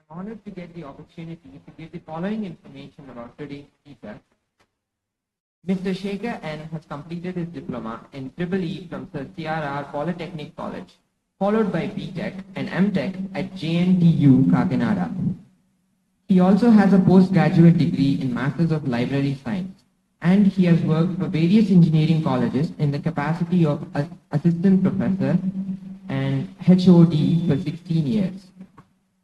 I'm honored to get the opportunity to give the following information about today's speaker. Mr. Shekhar N has completed his diploma in EEE from Sir CRR Polytechnic College, followed by BTech and MTech at JNTU Kakinada. He also has a postgraduate degree in Masters of Library Science, and he has worked for various engineering colleges in the capacity of assistant professor and HOD for 16 years.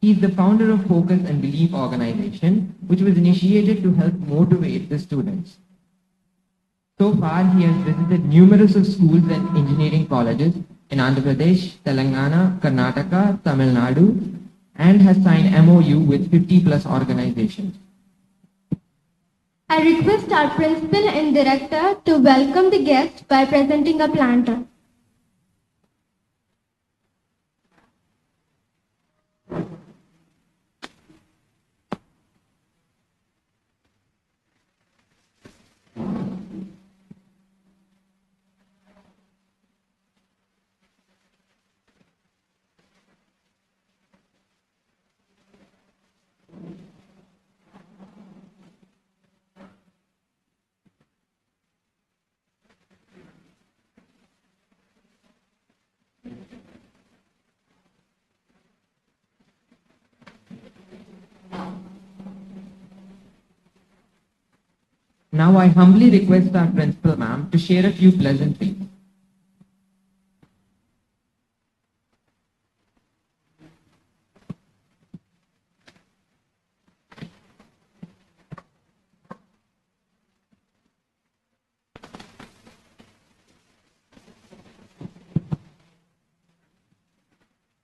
He is the founder of Focus and Belief organization, which was initiated to help motivate the students. So far, he has visited numerous of schools and engineering colleges in Andhra Pradesh, Telangana, Karnataka, Tamil Nadu, and has signed MOU with 50 plus organizations. I request our principal and director to welcome the guest by presenting a planter. Now I humbly request our principal ma'am to share a few pleasantries.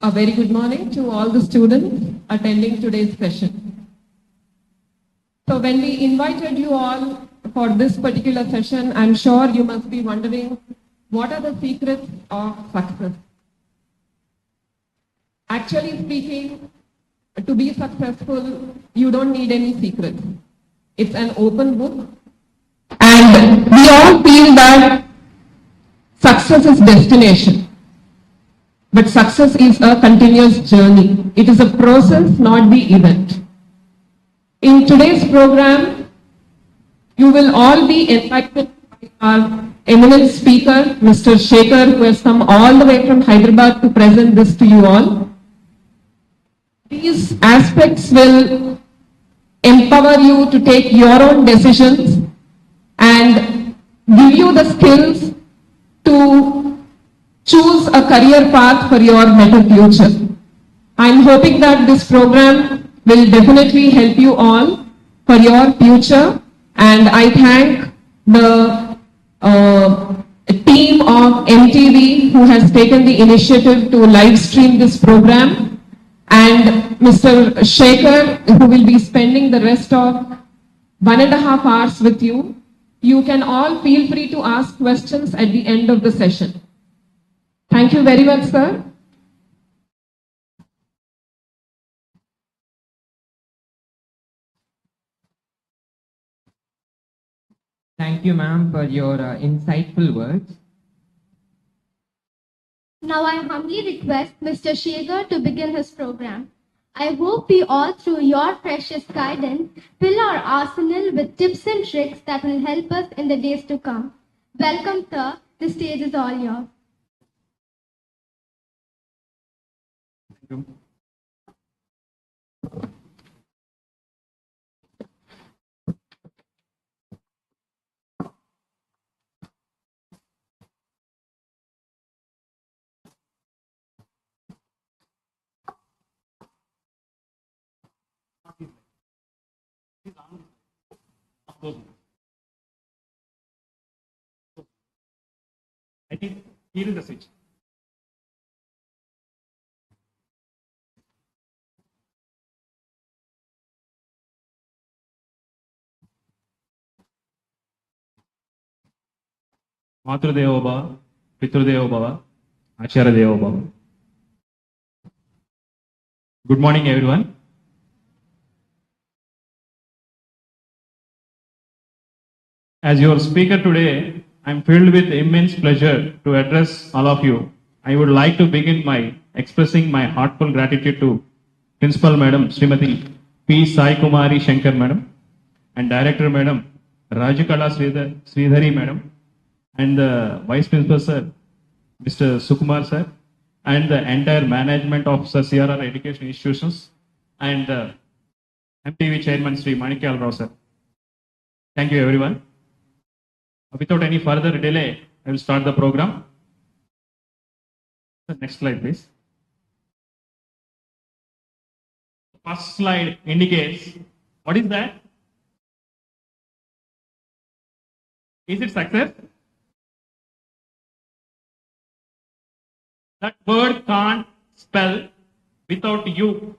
A very good morning to all the students attending today's session. So when we invited you all for this particular session, I'm sure you must be wondering, what are the secrets of success? Actually speaking, to be successful, you don't need any secrets. It's an open book. And we all feel that success is destination. But success is a continuous journey. It is a process, not the event. In today's program, you will all be enlightened by our eminent speaker, Mr. Shekhar, who has come all the way from Hyderabad to present this to you all. These aspects will empower you to take your own decisions and give you the skills to choose a career path for your better future. I'm hoping that this program will definitely help you all for your future. And I thank the team of MTV who has taken the initiative to live stream this program, and Mr. Shekhar, who will be spending the rest of 1.5 hours with you. You can all feel free to ask questions at the end of the session. Thank you very much, sir. Thank you, ma'am, for your insightful words. Now I humbly request Mr. Shekhar to begin his program. I hope we all, through your precious guidance, fill our arsenal with tips and tricks that will help us in the days to come. Welcome, sir. The stage is all yours. Thank you. I think here is the switch. Matrudevo Bhava, Pitrudevo Bhava, Acharya Devo Bhava. Good morning, everyone. As your speaker today, I am filled with immense pleasure to address all of you. I would like to begin by expressing my heartfelt gratitude to Principal Madam Srimati P. Sai Kumari Shankar Madam, and Director Madam Rajakala Sridhari Madam, and the Vice Principal Sir Mr. Sukumar Sir, and the entire management of Sir CRR Education Institutions, and the MTV Chairman Sri Manikyal Rao Sir. Thank you everyone. Without any further delay, I will start the program. The next slide, please. The first slide indicates what is that? Is it success? That word can't spell without you.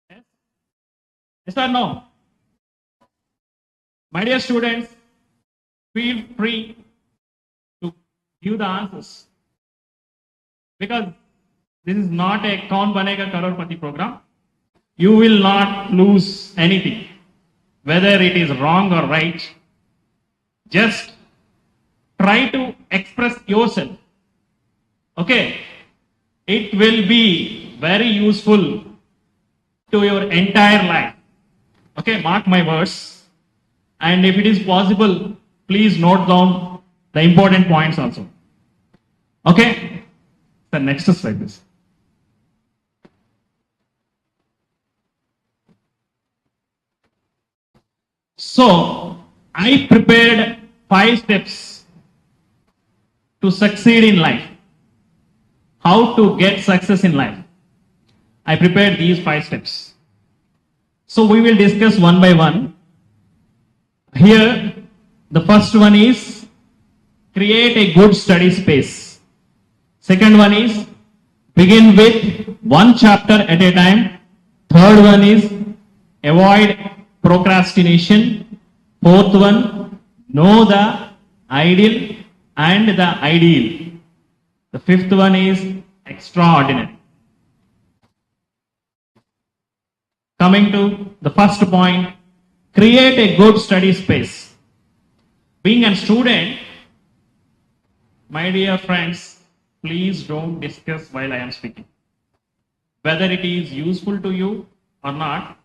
Yes? Yes or no? My dear students, feel free to give the answers, because this is not a Kaun Banega Crorepati program. You will not lose anything, whether it is wrong or right. Just try to express yourself. Okay? It will be very useful to your entire life. Okay, mark my words. And if it is possible, please note down the important points also. Okay? The next slide, please. So, I prepared 5 steps to succeed in life. How to get success in life. I prepared these 5 steps. So, we will discuss one by one. Here, the first one is create a good study space. Second one is begin with one chapter at a time. Third one is avoid procrastination. Fourth one, know the ideal and the ideal. The fifth one is extraordinary. Coming to the first point, create a good study space. Being a student, my dear friends, please don't discuss while I am speaking. Whether it is useful to you or not,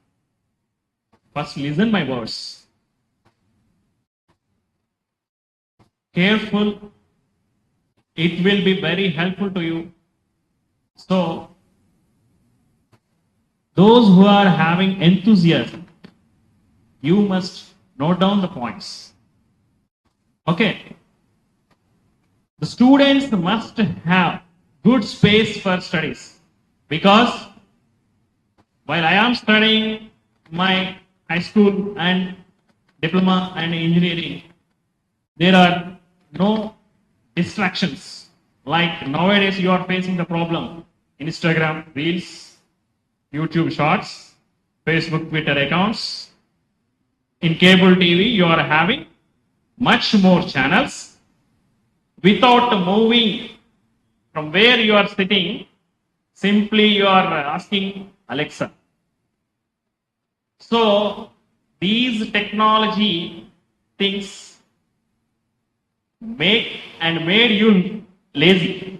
first listen my words. Careful, it will be very helpful to you. So, those who are having enthusiasm, you must note down the points. Okay. The students must have good space for studies, because while I am studying my high school and diploma and engineering, there are no distractions. Like nowadays you are facing the problem, Instagram Reels, YouTube Shorts, Facebook, Twitter accounts. In cable TV you are having much more channels. Without moving from where you are sitting, simply you are asking Alexa. So these technology things made you lazy.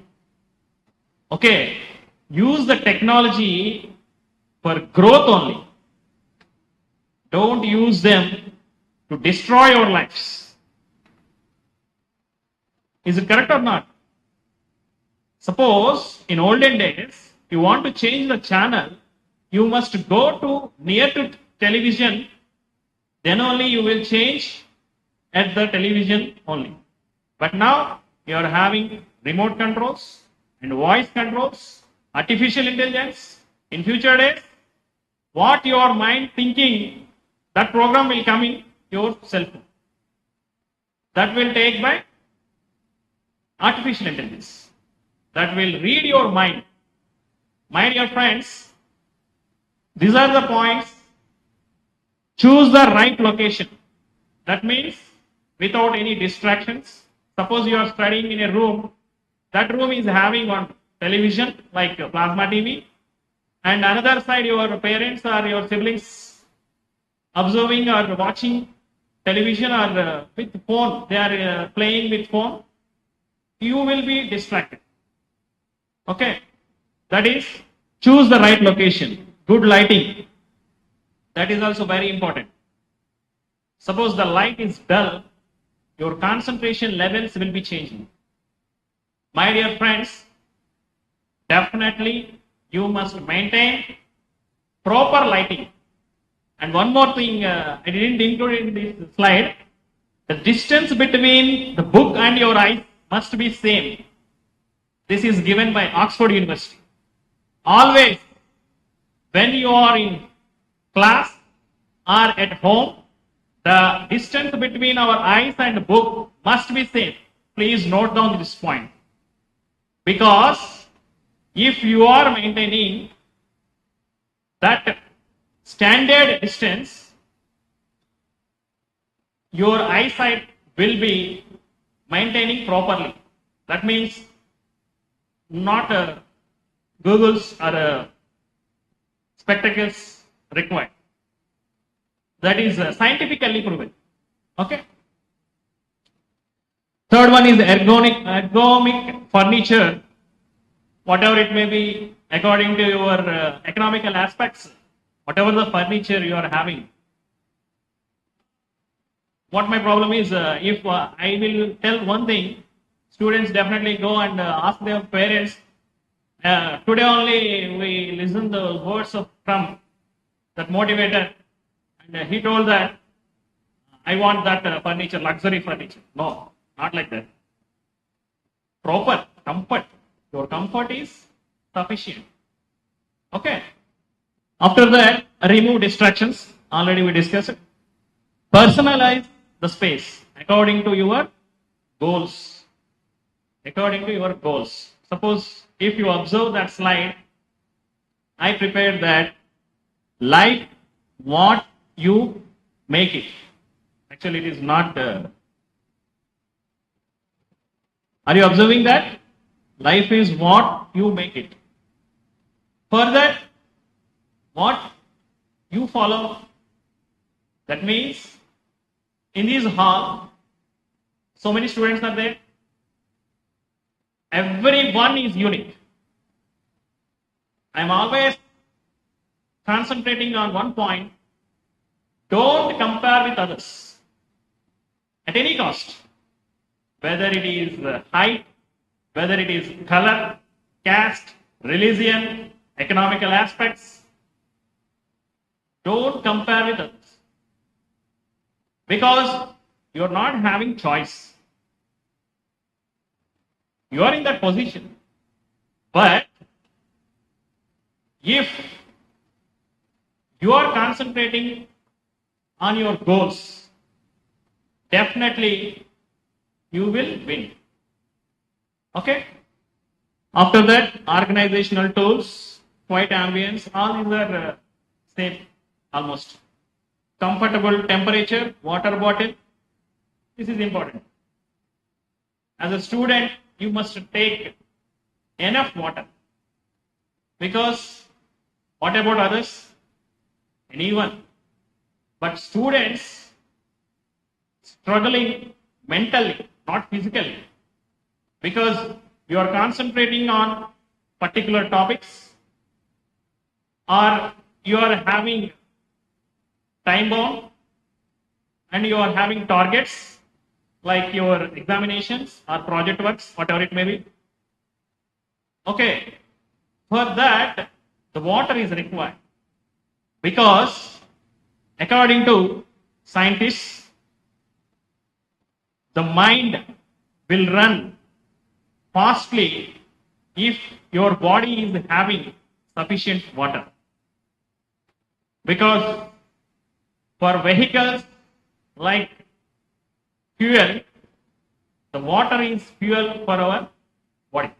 Okay, use the technology for growth only. Don't use them to destroy your lives. Is it correct or not? Suppose in olden days, you want to change the channel, you must go to near to television, then only you will change at the television only. But now you are having remote controls and voice controls, artificial intelligence. In future days, what your mind thinking, that program will come in your cell phone. That will take by artificial intelligence. That will read your mind. My dear friends, these are the points. Choose the right location. That means without any distractions. Suppose you are studying in a room, that room is having one television like a plasma TV, and another side your parents or your siblings observing or watching television or with phone, they are playing with phone. you will be distracted. Okay, that is, choose the right location, good lighting. That is also very important. Suppose the light is dull, your concentration levels will be changing. My dear friends, definitely you must maintain proper lighting. And one more thing I didn't include in this slide, the distance between the book and your eyes must be same. This is given by Oxford University. Always, when you are in class or at home, the distance between our eyes and book must be same. Please note down this point. Because if you are maintaining that standard distance, your eyesight will be maintaining properly. That means not googles or spectacles required. That is scientifically proven. Okay. Third one is ergonomic furniture, whatever it may be, according to your economical aspects, whatever the furniture you are having. What my problem is, if I will tell one thing, students definitely go and ask their parents. Today only we listen the words of Trump, that motivator, and he told that I want that furniture, luxury furniture. No, not like that. Proper comfort. Your comfort is sufficient. Okay. After that, remove distractions. Already we discussed it. Personalize the space according to your goals. According to your goals. Suppose if you observe that slide, I prepared that life what you make it. Actually, it is not. Are you observing that? Life is what you make it. Further, what you follow. That means in this hall, so many students are there. Everyone is unique. I am always concentrating on one point. Don't compare with others at any cost. Whether it is height, whether it is color, caste, religion, economical aspects. Don't compare with others. Because you are not having choice. You are in that position. But if you are concentrating on your goals, definitely you will win. Okay? After that, organizational tools, quiet ambience, all these are same almost. Comfortable temperature, water bottle. This is important. As a student, you must take enough water. Because what about others? Anyone. But students struggling mentally, not physically. Because you are concentrating on particular topics or you are having time bound and you are having targets like your examinations or project works, whatever it may be. Okay, for that the water is required because according to scientists, the mind will run fastly if your body is having sufficient water. Because for vehicles like fuel, the water is fuel for our body.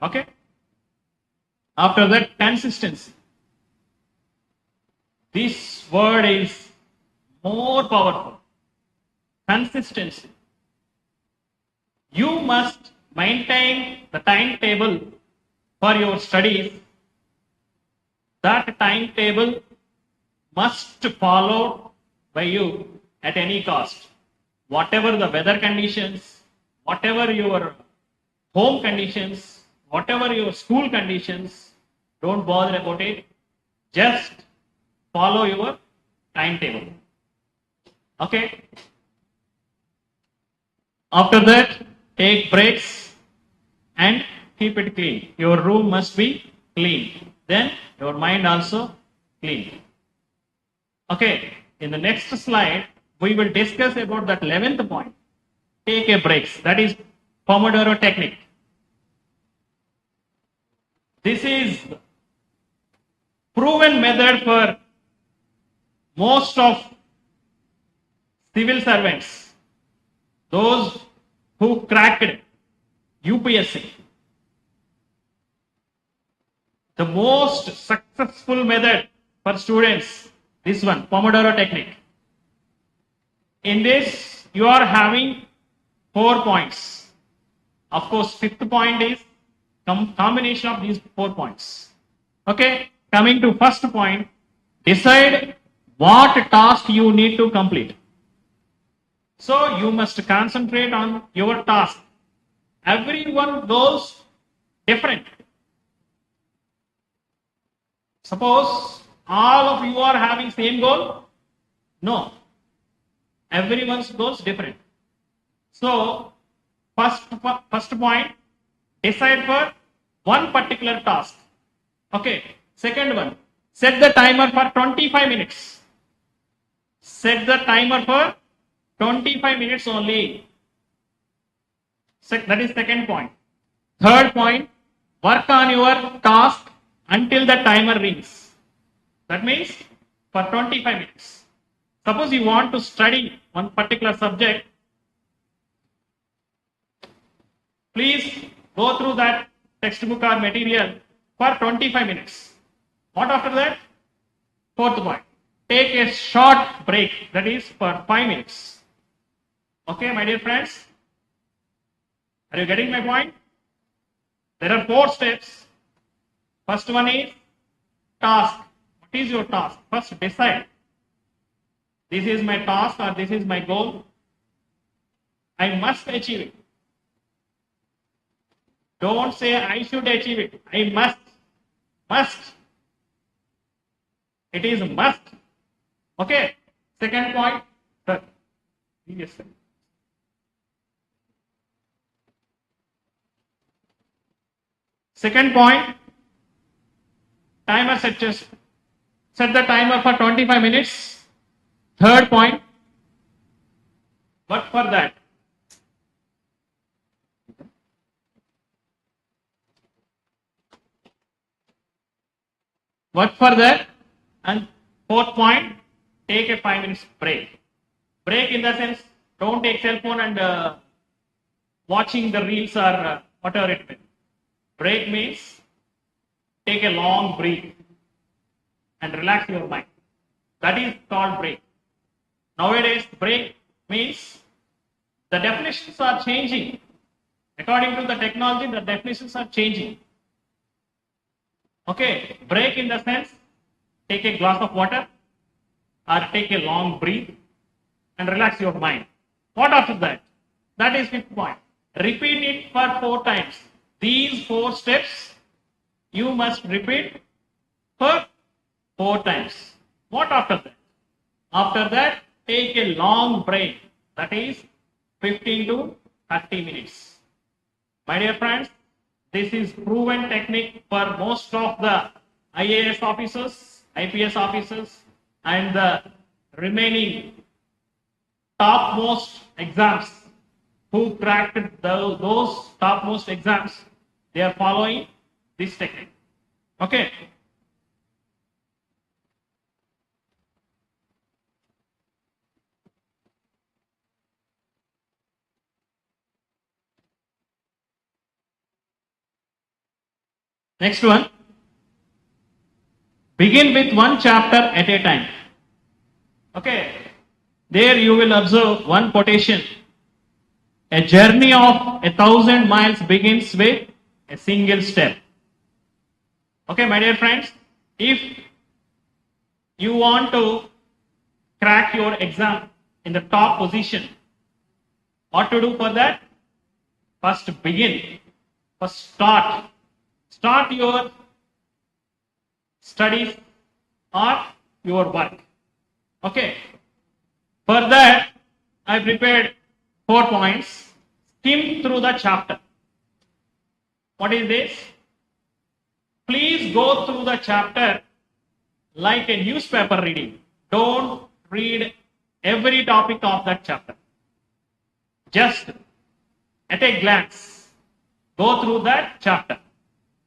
Okay? After that, consistency. This word is more powerful. Consistency. You must maintain the timetable for your studies. That timetable must follow by you at any cost. Whatever the weather conditions, whatever your home conditions, whatever your school conditions, don't bother about it. Just follow your timetable. Okay? After that, take breaks and keep it clean. Your room must be clean. Then your mind also clean. Okay, in the next slide, we will discuss about that 11th point. Take a breaks. That is Pomodoro technique. This is proven method for most of civil servants, those who cracked UPSC. The most successful method for students, this one, Pomodoro technique. In this, you are having 4 points. Of course, 5th point is combination of these 4 points. Okay, coming to first point, decide what task you need to complete. So you must concentrate on your task. Everyone goes different. Suppose all of you are having same goal? No. Everyone's goals different. So first point, decide for one particular task. Okay. Second one, set the timer for 25 minutes. Set the timer for 25 minutes only. That is second point. Third point, work on your task until the timer rings. That means for 25 minutes. Suppose you want to study one particular subject, please go through that textbook or material for 25 minutes. What after that? Fourth point, take a short break, that is for 5 minutes. Okay, my dear friends, are you getting my point? There are 4 steps. First one is task. What is your task? First decide. This is my task or this is my goal. I must achieve it. Don't say I should achieve it. I must. Must. It is must. Okay. Second point. Sir. Yes, sir. Second point. Timer set the timer for 25 minutes. Third point. What for that? What for that? And fourth point, take a 5 minutes break. Break in the sense, don't take cell phone and watching the reels or whatever it may. Break means take a long breath and relax your mind. That is called break. Nowadays, break means the definitions are changing. According to the technology, the definitions are changing. Okay, break in the sense, take a glass of water or take a long breath and relax your mind. What after that? That is fifth point. Repeat it for 4 times. These 4 steps you must repeat for 4 times. What after that? After that, take a long break. That is 15 to 30 minutes. My dear friends, this is proven technique for most of the IAS officers, IPS officers, and the remaining topmost exams who cracked those topmost exams. They are following this technique. Okay. Next one. Begin with one chapter at a time. Okay. There you will observe one quotation. A journey of 1,000 miles begins with a single step. Okay, my dear friends, if you want to crack your exam in the top position, what to do for that? First begin First start your studies or your work. Okay. For that, I prepared 4 points. Skim through the chapter. What is this? Please go through the chapter like a newspaper reading. Don't read every topic of that chapter. Just at a glance, go through that chapter.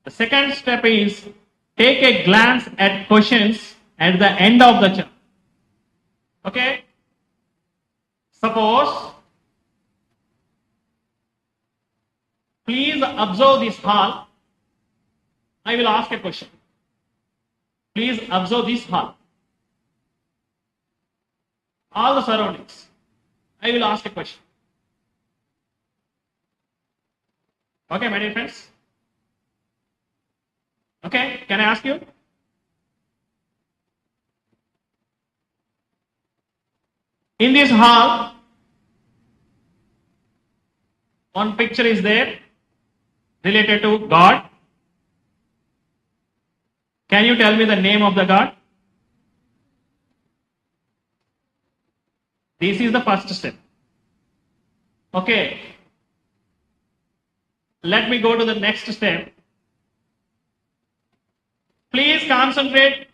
The second step is take a glance at questions at the end of the chapter. Okay? Suppose, please observe this hall. I will ask a question. Please observe this hall. All the surroundings. I will ask a question. Okay, my dear friends? Okay, can I ask you? In this hall, one picture is there related to God. Can you tell me the name of the God? This is the first step. Okay. Let me go to the next step. Please concentrate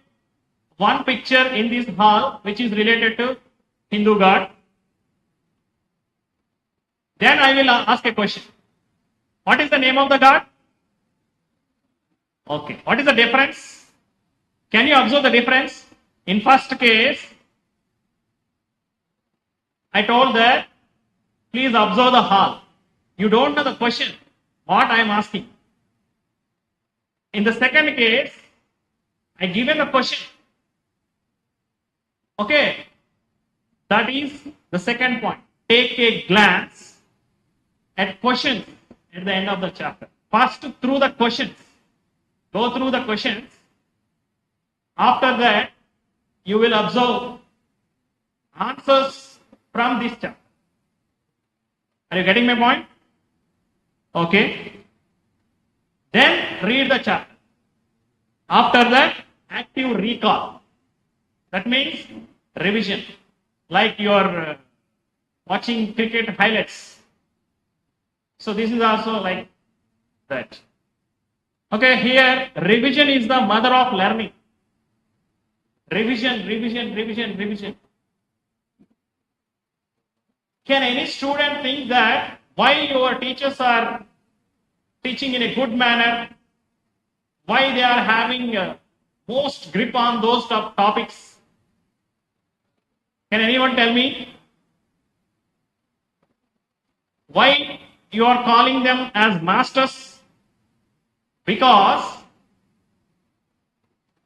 one picture in this hall which is related to Hindu God. Then I will ask a question. What is the name of the God? Okay. What is the difference? Can you observe the difference? In first case, I told that please observe the hall. You don't know the question, what I am asking. In the second case, I given the question. Okay. That is the second point. Take a glance at questions at the end of the chapter. First through the questions. Go through the questions. After that, you will observe answers from this chapter. Are you getting my point? Okay. Then read the chapter. After that, active recall. That means revision. Like you are watching cricket highlights. So this is also like that. Okay, here revision is the mother of learning. Revision, revision, revision, revision. Can any student think that why your teachers are teaching in a good manner, why they are having most grip on those topics? Can anyone tell me? Why you are calling them as masters? Because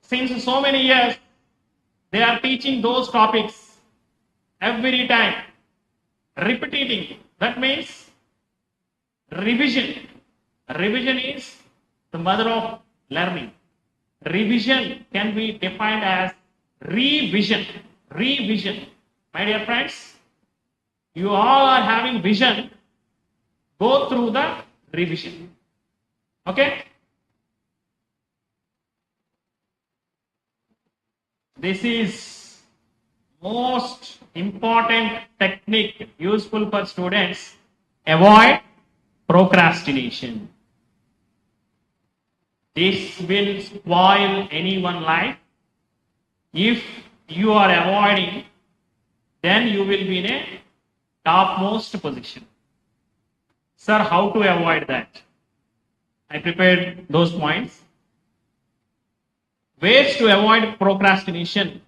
since so many years, they are teaching those topics every time, repeating. That means revision. Revision is the mother of learning. Revision can be defined as revision. Revision. My dear friends, you all are having vision. Go through the revision. Okay? This is most important technique useful for students. Avoid procrastination. This will spoil anyone's life. If you are avoiding, then you will be in a topmost position. Sir, how to avoid that? I prepared those points. Ways to avoid procrastination.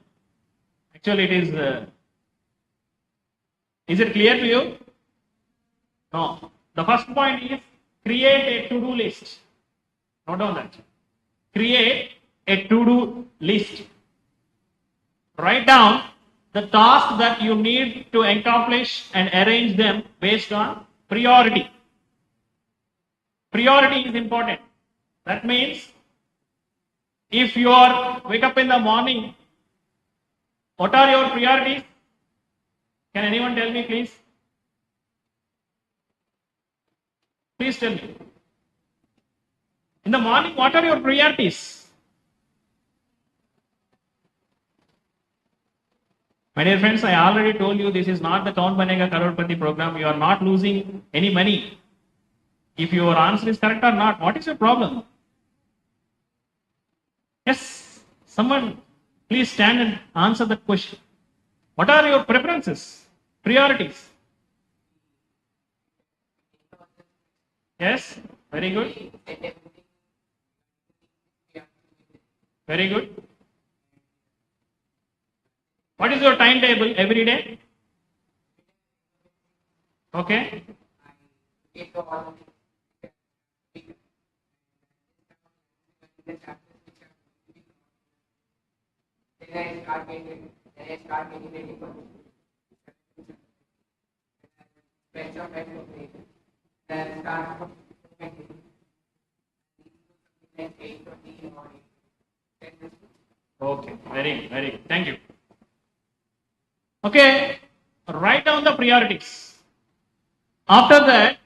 Actually, it is it clear to you? No. The first point is create a to-do list. Note down that. Create a to-do list. Write down the tasks that you need to accomplish and arrange them based on priority. Priority is important. That means if you are wake up in the morning, what are your priorities? Can anyone tell me, please? Please tell me. In the morning, what are your priorities? My dear friends, I already told you this is not the Kaun Banega Crorepati program. You are not losing any money. If your answer is correct or not, what is your problem? Yes, someone please stand and answer that question. What are your preferences, priorities? Yes, very good. Very good. What is your timetable every day? Okay. Okay, very good. Thank you. Okay, write down the priorities. After that,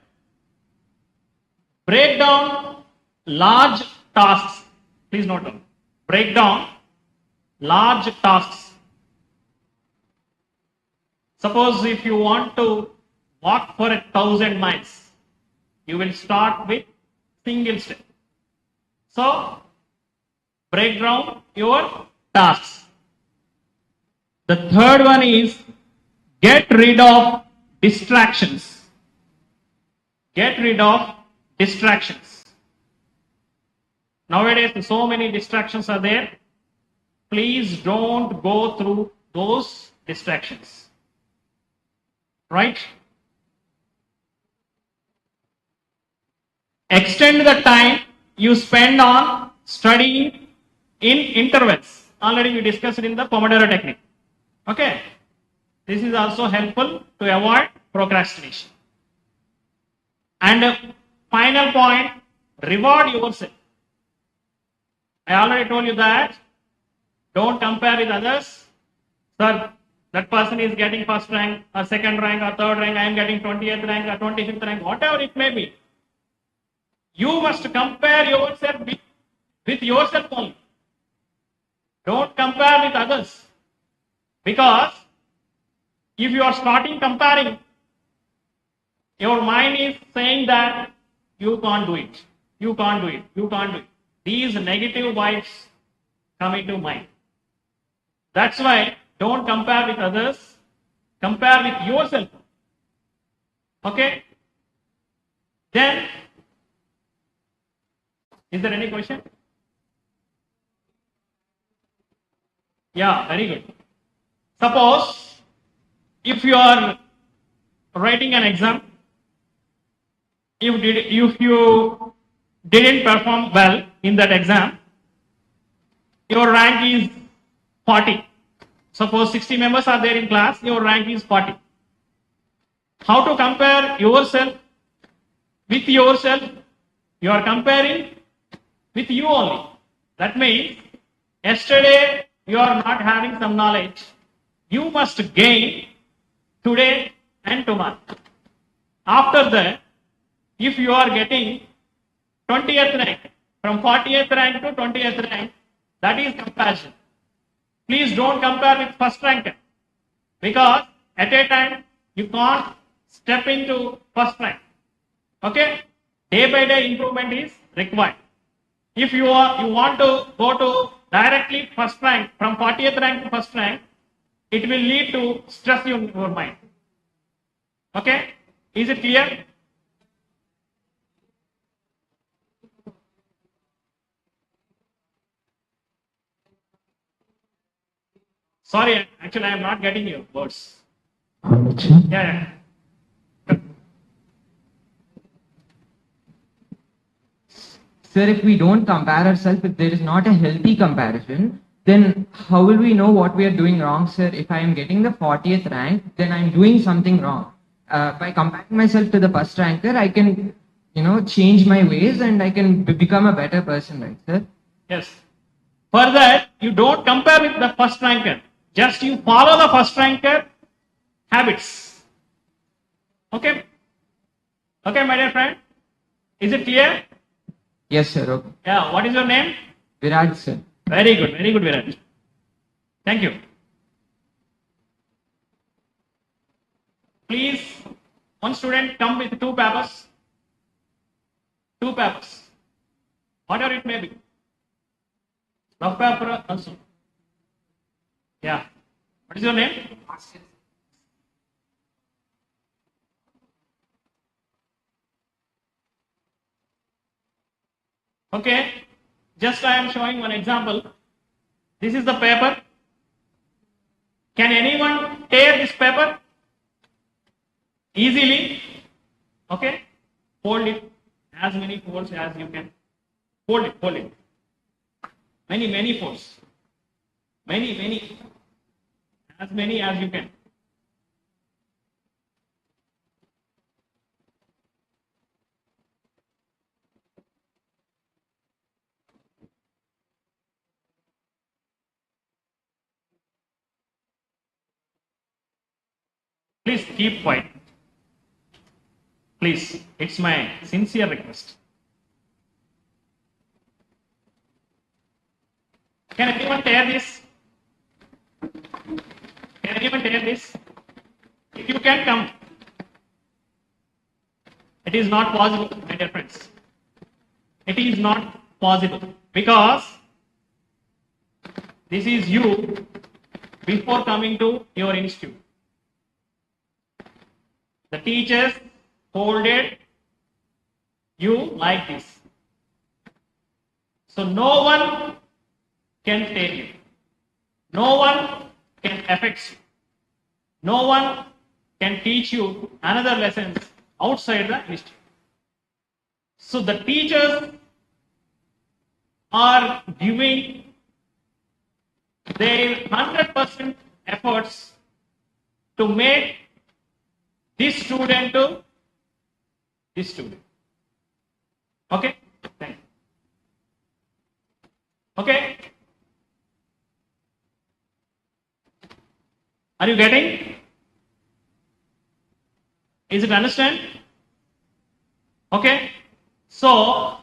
break down large tasks. Please note down. Break down large tasks. Suppose if you want to walk for 1,000 miles, you will start with single step. So, break down your tasks. The third one is get rid of distractions. Get rid of distractions. Nowadays, so many distractions are there. Please don't go through those distractions. Right? Extend the time you spend on studying in intervals. Already we discussed it in the Pomodoro technique. Okay? This is also helpful to avoid procrastination. And final point, reward yourself. I already told you that. Don't compare with others. Sir, that person is getting first rank or second rank or third rank. I am getting 20th rank or 25th rank, whatever it may be. You must compare yourself with yourself only. Don't compare with others. Because if you are starting comparing, your mind is saying that you can't do it. You can't do it. You can't do it. These negative vibes come into mind. That's why don't compare with others. Compare with yourself. Okay? Then, is there any question? Yeah, very good. Suppose if you are writing an exam, if you didn't perform well in that exam, your rank is 40. Suppose 60 members are there in class, your rank is 40. How to compare yourself with yourself? You are comparing with you only. That means yesterday you are not having some knowledge. You must gain today and tomorrow. After that, if you are getting 20th rank, from 40th rank to 20th rank, that is comparison. Please don't compare with first rank, because at a time you can't step into first rank. Okay? Day by day improvement is required. If you want to go to directly first rank, from 40th rank to first rank, it will lead to stress in your mind. Okay? Is it clear? Sorry, actually I am not getting your words. Yeah. Sir, if we don't compare ourselves, if there is not a healthy comparison, then how will we know what we are doing wrong, sir? If I am getting the 40th rank, then I am doing something wrong. By comparing myself to the first ranker, I can, change my ways and I can become a better person, right, sir? Yes. For that, you don't compare with the first ranker. Just you follow the first ranker habits. Okay? Okay, my dear friend? Is it clear? Yes, sir. Okay. Yeah, what is your name? Viraj, sir. Very good, Viraj. Thank you. Please, one student come with two papers. Two papers. Whatever it may be. Rough paper also. Yeah. What is your name? Okay. Just I am showing one example. This is the paper. Can anyone tear this paper? Easily. Okay. Fold it as many folds as you can. Fold it. Many folds. Many. As many as you can. Please keep quiet. Please, it's my sincere request. Can anyone tear this? Can anyone tear this? If you can come. It is not possible, my dear friends. It is not possible because this is you before coming to your institute. The teachers folded you like this. So no one can tear you. No one can affect you. No one can teach you another lessons outside the institute. So the teachers are giving their 100% efforts to make this student to this student. Okay? Thank you. Okay? Are you getting? Is it understand? Okay? So,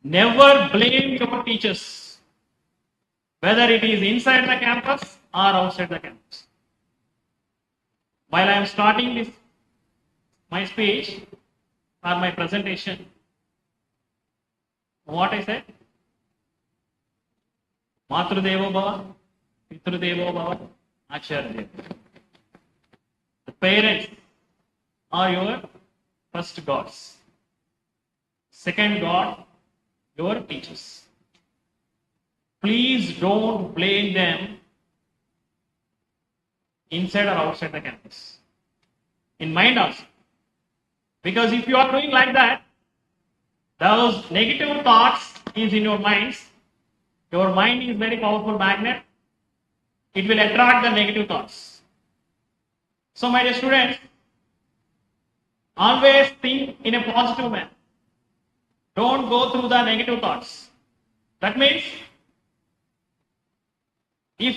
never blame your teachers, whether it is inside the campus or outside the campus. While I am starting this, my speech or my presentation, what I said? Matrudevo Bhava, Pitrudevo Bhava, Acharya Devo. The parents are your first gods. Second God, your teachers. Please don't blame them inside or outside the campus. In mind also. Because if you are doing like that, those negative thoughts is in your minds. Your mind is very powerful magnet. It will attract the negative thoughts. So my dear students, always think in a positive manner. Don't go through the negative thoughts. That means, if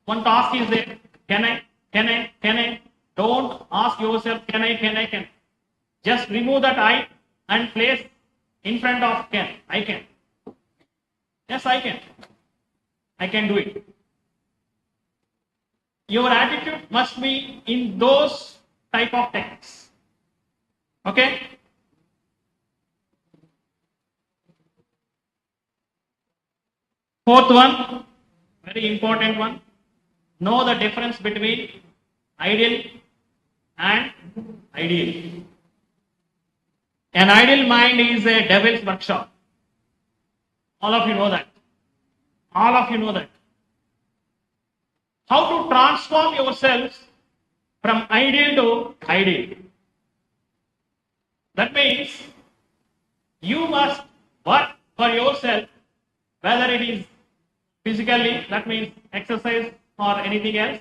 one task is there, can I? Don't ask yourself, can I? Just remove that I and place in front of can. I can. Yes, I can. I can do it. Your attitude must be in those type of techniques. Okay? Fourth one, very important one. Know the difference between ideal and ideal. An ideal mind is a devil's workshop. All of you know that. All of you know that. How to transform yourselves from ideal to ideal. That means you must work for yourself, whether it is physically, that means exercise or anything else.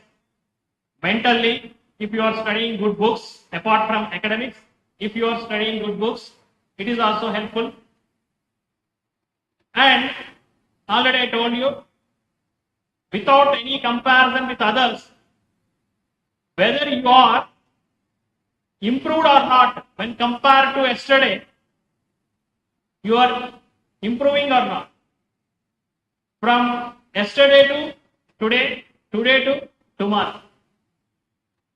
Mentally, if you are studying good books, apart from academics, if you are studying good books, it is also helpful. And already I told you, without any comparison with others, whether you are improved or not when compared to yesterday, You are improving or not? From yesterday to today, today to tomorrow.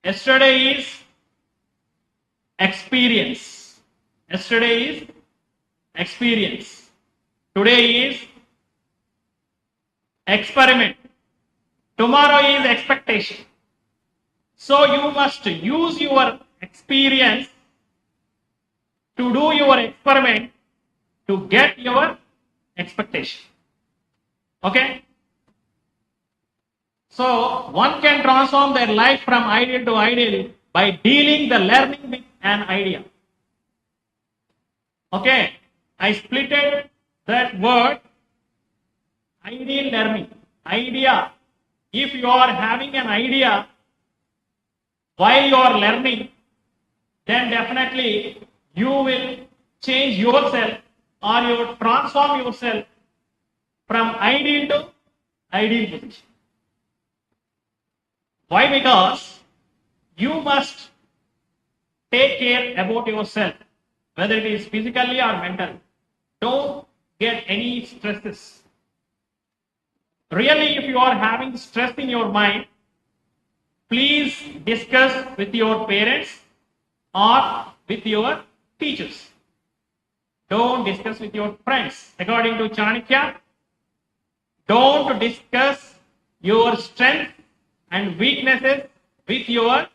Yesterday is experience. Yesterday is experience. Today is experiment. Tomorrow is expectation. So you must use your experience to do your experiment to get your expectation. Okay? So one can transform their life from ideal to ideal by dealing the learning with an idea. Okay? I splitted that word ideal learning. Idea. If you are having an idea while you are learning, then definitely you will change yourself or you will transform yourself from ideal to ideal position. Why? Because you must take care about yourself, whether it is physically or mentally. Don't get any stresses. Really, if you are having stress in your mind, please discuss with your parents or with your teachers. Don't discuss with your friends. According to Chanakya, don't discuss your strengths and weaknesses with your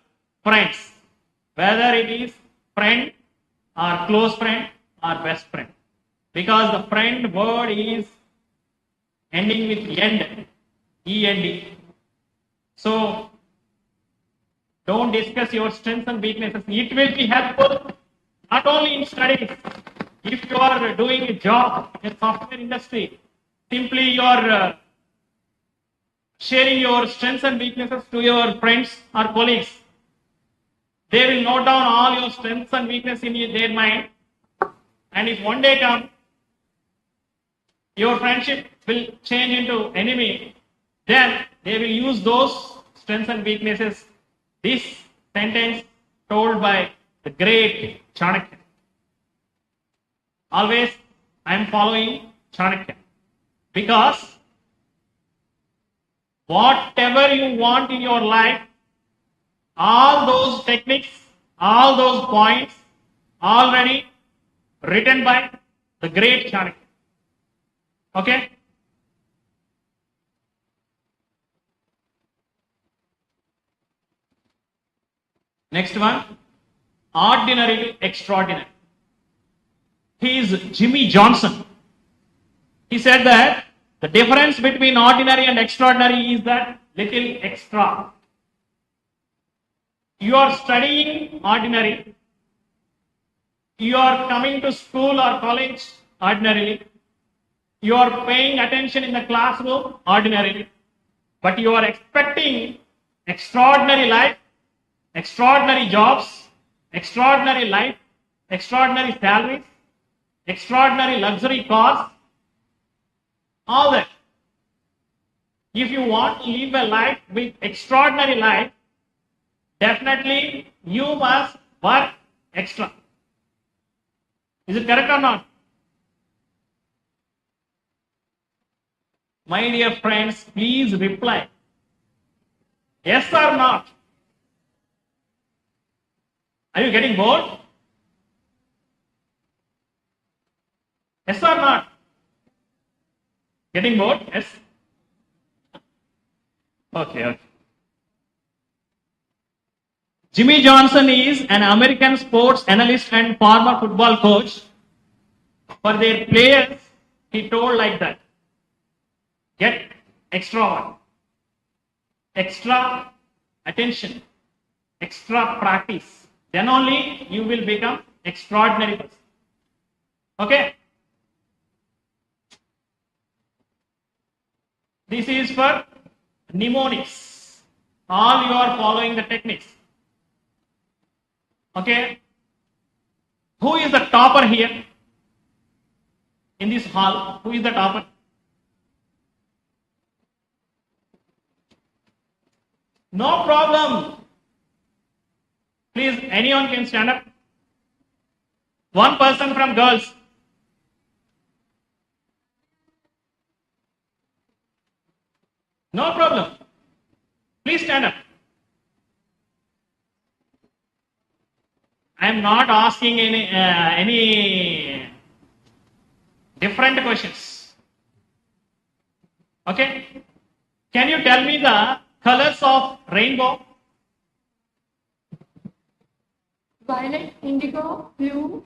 friends, whether it is friend or close friend or best friend, because the friend word is ending with end, E-N-D. So don't discuss your strengths and weaknesses. It will be helpful not only in studies. If you are doing a job in software industry, simply you are sharing your strengths and weaknesses to your friends or colleagues. They will note down all your strengths and weaknesses in their mind. And if one day comes, your friendship will change into enemy, then they will use those strengths and weaknesses. This sentence told by the great Chanakya. Always I am following Chanakya, because whatever you want in your life, all those techniques, all those points already written by the great Chanakya. Okay? Next one, ordinary to extraordinary. He is Jimmy Johnson. He said that the difference between ordinary and extraordinary is that little extra. You are studying ordinary. You are coming to school or college ordinarily. You are paying attention in the classroom ordinarily. But you are expecting extraordinary life, extraordinary jobs, extraordinary life, extraordinary salaries, extraordinary luxury cars, all that. If you want to live a life with extraordinary life, definitely you must work extra. Is it correct or not? My dear friends, please reply. Yes or not? Are you getting bored? Yes or not? Getting bored? Yes? Okay. Jimmy Johnson is an American sports analyst and former football coach. For their players, he told like that: get extra attention, extra practice. Then only you will become extraordinary person. Okay? This is for mnemonics. All you are following the techniques. Okay? Who is the topper here? In this hall, who is the topper? No problem. Please, anyone can stand up. One person from girls. No problem. Please stand up. I am not asking any different questions. Okay? Can you tell me the colors of rainbow? Violet, indigo, blue,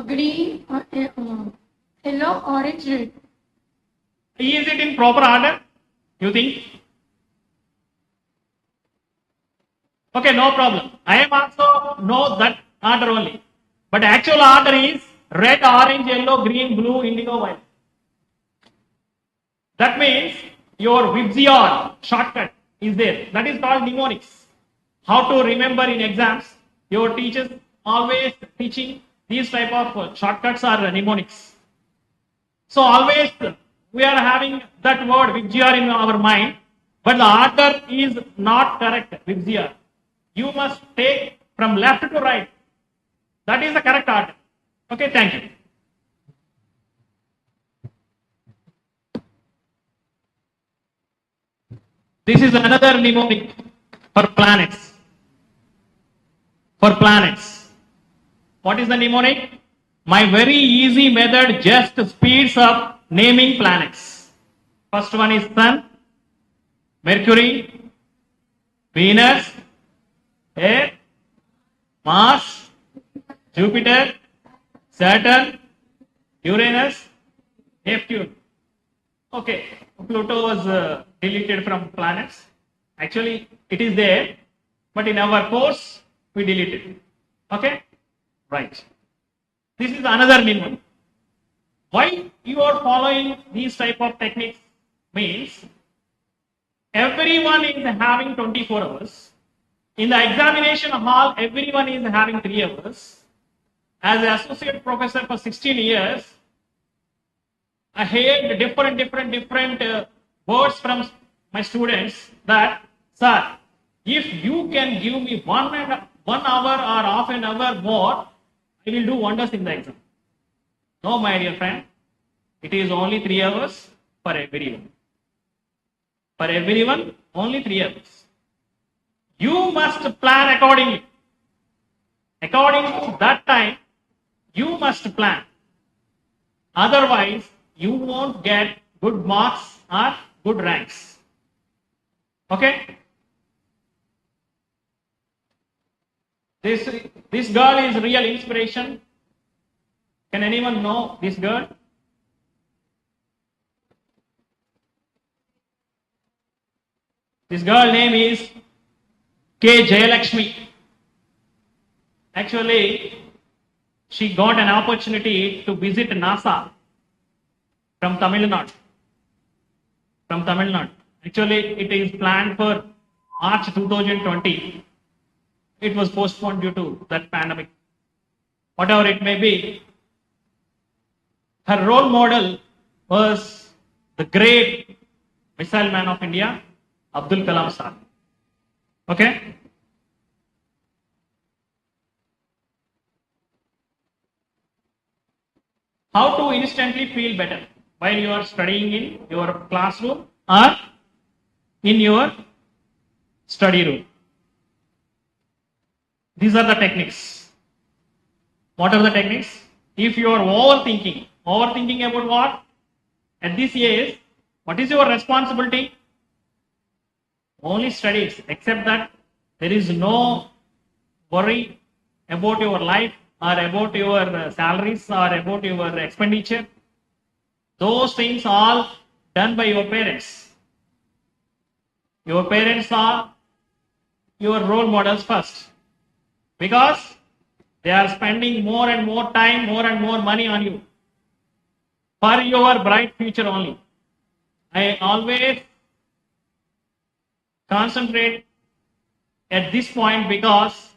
green, yellow, orange, red. Is it in proper order? You think? Okay, no problem. I am also know that order only. But actual order is red, orange, yellow, green, blue, indigo, violet. That means your Vibzion shortcut is there. That is called mnemonics. How to remember in exams. Your teachers always teaching these type of shortcuts are mnemonics. So always we are having that word Vibzion in our mind, but the order is not correct. Vibzion. You must take from left to right. That is the correct order. Okay, thank you. This is another mnemonic for planets. For planets. What is the mnemonic? My very easy method just speeds up naming planets. First one is Sun, Mercury, Venus, Earth, Mars, Jupiter, Saturn, Uranus, Neptune. Okay, Pluto was deleted from planets. Actually, it is there, but in our course, we deleted it. Okay? Right. This is another mnemonic. Why you are following these type of techniques means everyone is having 24 hours. In the examination hall, everyone is having 3 hours. As an associate professor for 16 years, I heard different words from my students that, sir, if you can give me 1 hour or half an hour more, I will do wonders in the exam. No, my dear friend, it is only 3 hours for everyone. For everyone, only 3 hours. You must plan accordingly. According to that time, you must plan. Otherwise, you won't get good marks or good ranks. Okay? This girl is real inspiration. Can anyone know this girl? This girl name is K. Jayalakshmi. Actually, she got an opportunity to visit NASA from Tamil Nadu. From Tamil Nadu. Actually, it is planned for March 2020. It was postponed due to that pandemic. Whatever it may be, her role model was the great missile man of India, Abdul Kalam sir. Okay? How to instantly feel better while you are studying in your classroom or in your study room? These are the techniques. What are the techniques? If you are overthinking about what? At this age, what is your responsibility? Only studies, except that there is no worry about your life or about your salaries or about your expenditure. Those things all done by your parents. Your parents are your role models first, because they are spending more and more time, more and more money on you for your bright future only. I always concentrate at this point because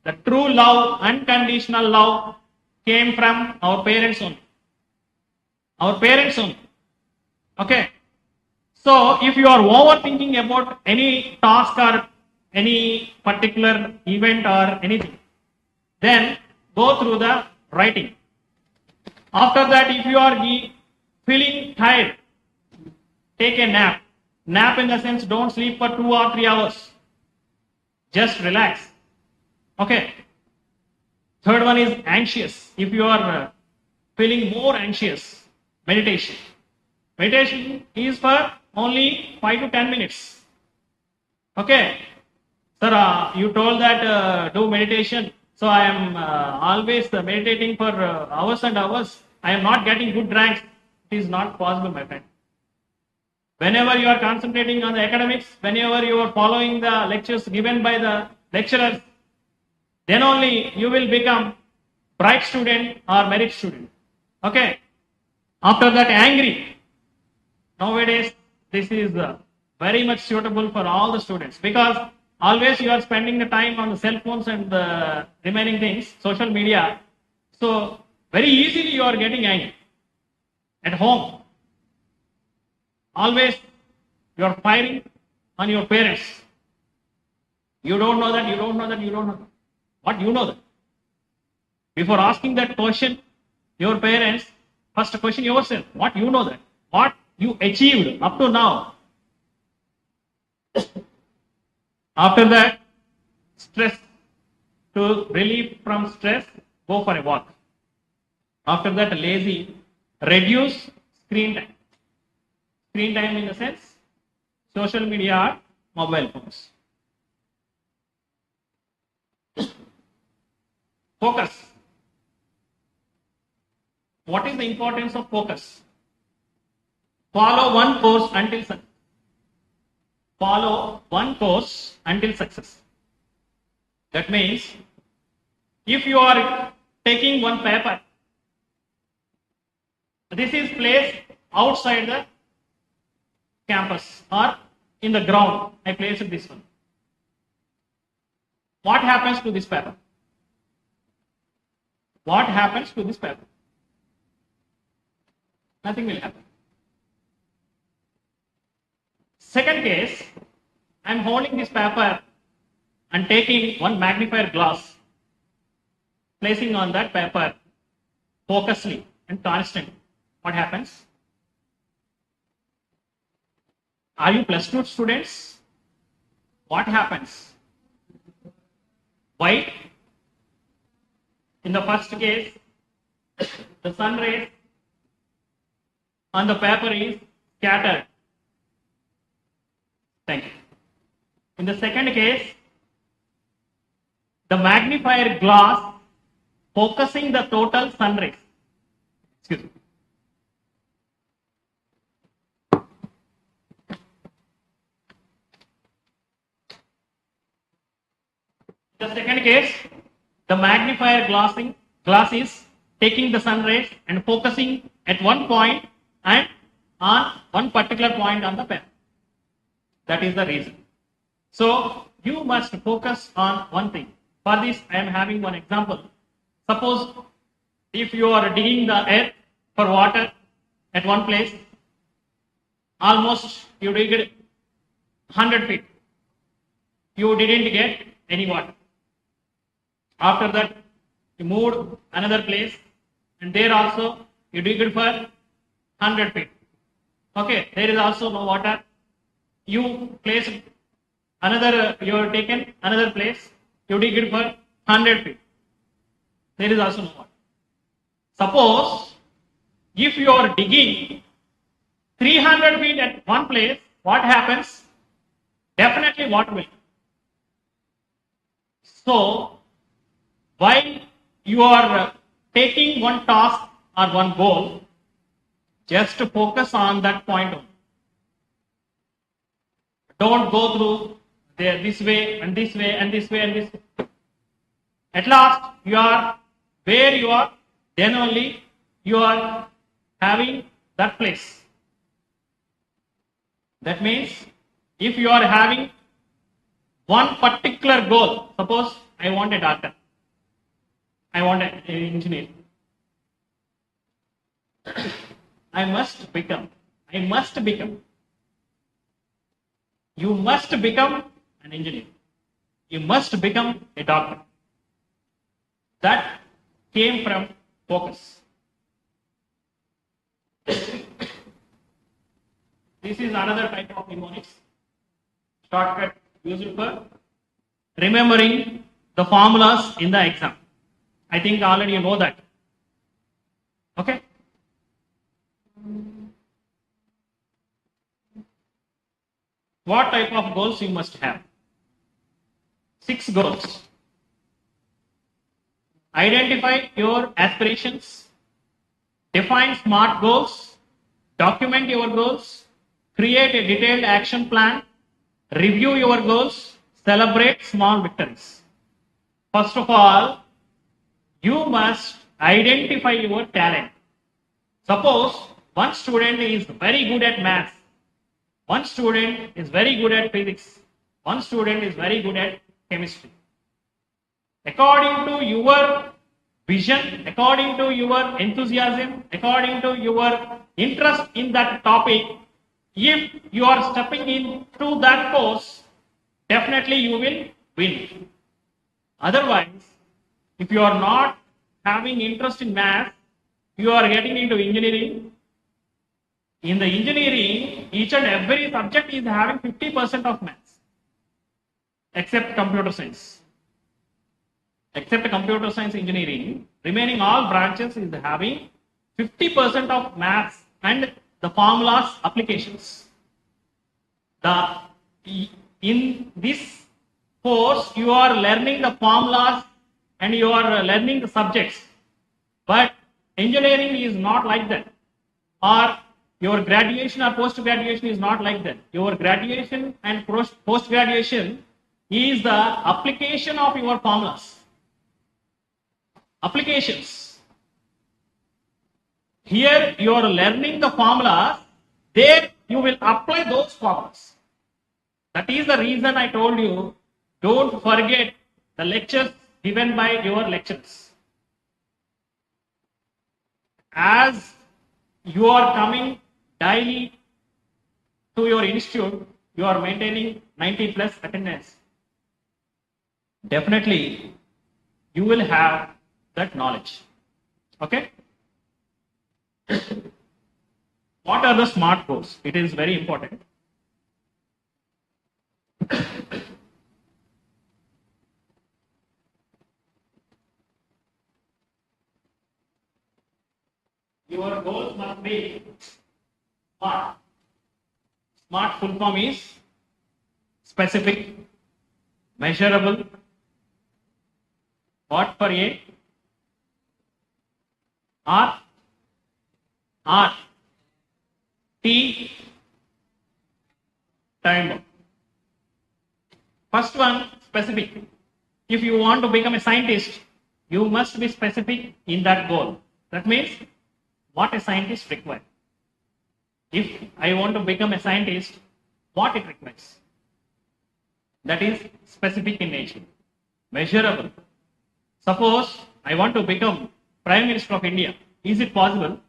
the true love, unconditional love, came from our parents only. Our parents only. Okay. So if you are overthinking about any task or any particular event or anything, then go through the writing. After that, if you are feeling tired, take a nap. Nap in the sense, don't sleep for 2 or 3 hours. Just relax. Okay. Third one is anxious. If you are feeling more anxious, meditation. Meditation is for only 5 to 10 minutes. Okay. Sir, you told that do meditation. So I am always meditating for hours and hours. I am not getting good ranks. It is not possible, my friend. Whenever you are concentrating on the academics, whenever you are following the lectures given by the lecturers, then only you will become bright student or merit student. Okay. After that, angry. Nowadays, this is very much suitable for all the students because always you are spending the time on the cell phones and the remaining things, social media. So very easily you are getting angry. At home, always you are firing on your parents. You don't know that, you don't know that, you don't know that. What you know that? Before asking that question, your parents, first question yourself, what you know that? What you achieved up to now? After that, stress. To relieve from stress, go for a walk. After that, lazy, reduce screen time. Screen time in the sense, social media or mobile phones. Focus. What is the importance of focus? Follow one course until success. Follow one course until success. That means, if you are taking one paper, this is placed outside the campus or in the ground. I placed this one. What happens to this paper? What happens to this paper? Nothing will happen. Second case, I am holding this paper and taking one magnifier glass, placing on that paper focusedly and constantly. What happens? Are you plus 2 students? What happens? Why? In the first case, the sun rays on the paper is scattered. Thank you. In the second case, the magnifier glass focusing the total sun rays. Excuse me. In the second case, the magnifier glass is taking the sun rays and focusing at one point and on one particular point on the paper. That is the reason. So you must focus on one thing. For this, I am having one example. Suppose if you are digging the earth for water at one place, almost you digged 100 feet. You didn't get any water. After that, you moved another place, and there also you digged for 100 feet. Okay, there is also no water. You placed another, you have taken another place, you digged for 100 feet. There is also no water. Suppose if you are digging 300 feet at one place, what happens? Definitely water will. So, while you are taking one task or one goal, just focus on that point only. Don't go through there this way and this way and this way and this way. At last, you are where you are, then only you are having that place. That means if you are having one particular goal, suppose I want a doctor, I want an engineer. I must become. You must become an engineer. You must become a doctor. That came from focus. This This is another type of mnemonics. Shortcut used for remembering the formulas in the exam. I think already you know that. Okay. What type of goals you must have? 6 goals. Identify your aspirations. Define SMART goals. Document your goals. Create a detailed action plan. Review your goals. Celebrate small victories. First of all, you must identify your talent. Suppose one student is very good at maths. One student is very good at physics. One student is very good at chemistry. According to your vision, according to your enthusiasm, according to your interest in that topic, if you are stepping into that course, definitely you will win. Otherwise, if you are not having interest in math, you are getting into engineering. In the engineering, each and every subject is having 50% of maths, except computer science. Except computer science engineering, remaining all branches is having 50% of maths and the formulas applications. In this course, you are learning the formulas and you are learning the subjects. But engineering is not like that. Or your graduation or post-graduation is not like that. Your graduation and post-graduation is the application of your formulas. Applications. Here you are learning the formulas, there you will apply those formulas. That is the reason I told you, don't forget the lectures given by your lecturers. As you are coming daily to your institute, you are maintaining 90 plus attendance. Definitely, you will have that knowledge. Okay? What are the SMART goals? It is very important. Your goals must be SMART. SMART full form is specific, measurable. What for A? R. T. Time. First one, specific. If you want to become a scientist, you must be specific in that goal. That means what a scientist requires. If I want to become a scientist, what it requires? That is specific in nature. Measurable. Suppose I want to become Prime Minister of India. Is it possible?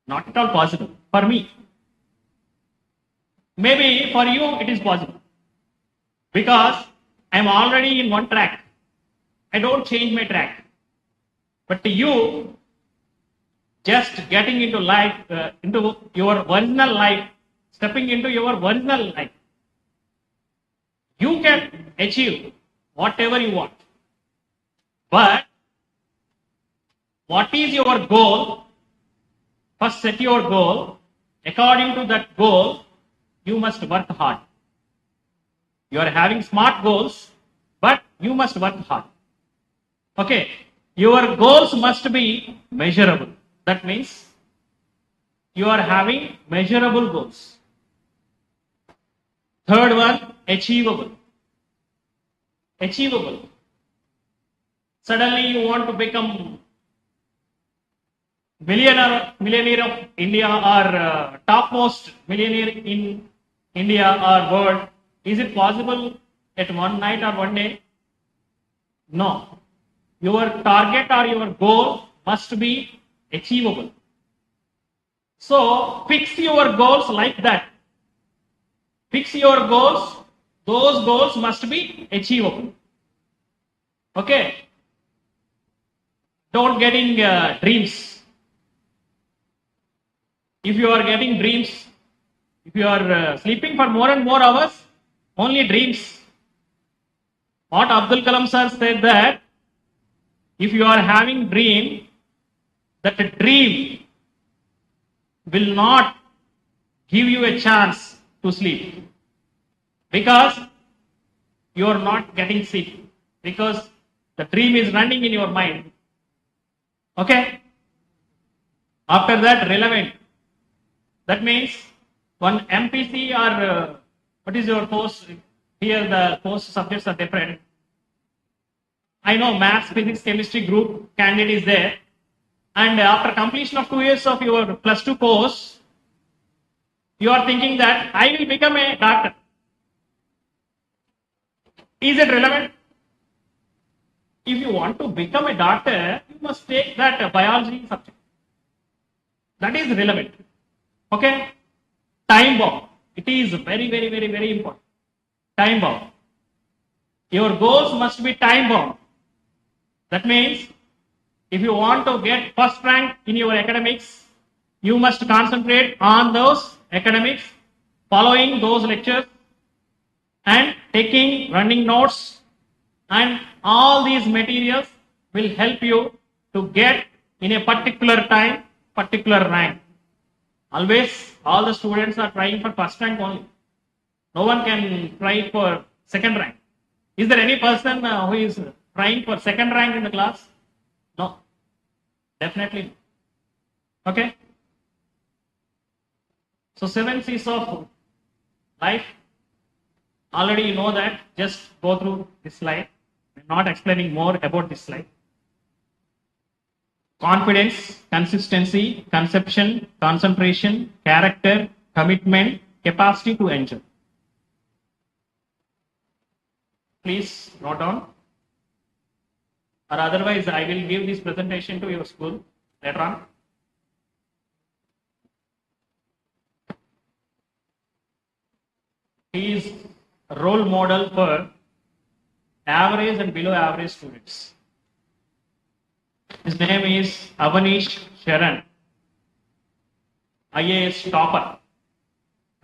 Not at all possible. For me. Maybe for you it is possible. Because I am already in one track. I don't change my track. But you just getting into life, into your original life, stepping into your original life, you can achieve whatever you want. But what is your goal? First set your goal. According to that goal, you must work hard. You are having SMART goals, but you must work hard. Okay. Your goals must be measurable. That means you are having measurable goals. Third one, achievable. Achievable. Suddenly you want to become millionaire of India or topmost millionaire in India or world. Is it possible at one night or one day? No. Your target or your goal must be achievable. So fix your goals like that. Fix your goals. Those goals must be achievable. Okay. Don't getting dreams. If you are getting dreams, If you are sleeping for more and more hours, only dreams. What Abdul Kalam sir said that if you are having dream, that dream will not give you a chance to sleep because you are not getting sleep because the dream is running in your mind. Okay? After that, relevant. That means one MPC or what is your course? Here the course subjects are different. I know maths, physics, chemistry group candidate is there. And after completion of 2 years of your +2 course, you are thinking that I will become a doctor. Is it relevant? If you want to become a doctor, you must take that biology subject. That is relevant. Okay? Time bomb. It is very, very, very, very important. Time bomb. Your goals must be time bomb. That means if you want to get first rank in your academics, you must concentrate on those academics, following those lectures, and taking running notes, and all these materials will help you to get in a particular time, particular rank. Always, all the students are trying for first rank only. No one can try for second rank. Is there any person who is trying for second rank in the class? No. Definitely. Okay? So 7 C's of life. Already you know that. Just go through this slide. I'm not explaining more about this slide. Confidence, consistency, conception, concentration, character, commitment, capacity to enjoy. Please note down. Or otherwise, I will give this presentation to your school later on. He is a role model for average and below average students. His name is Avanish Sharan, IAS topper.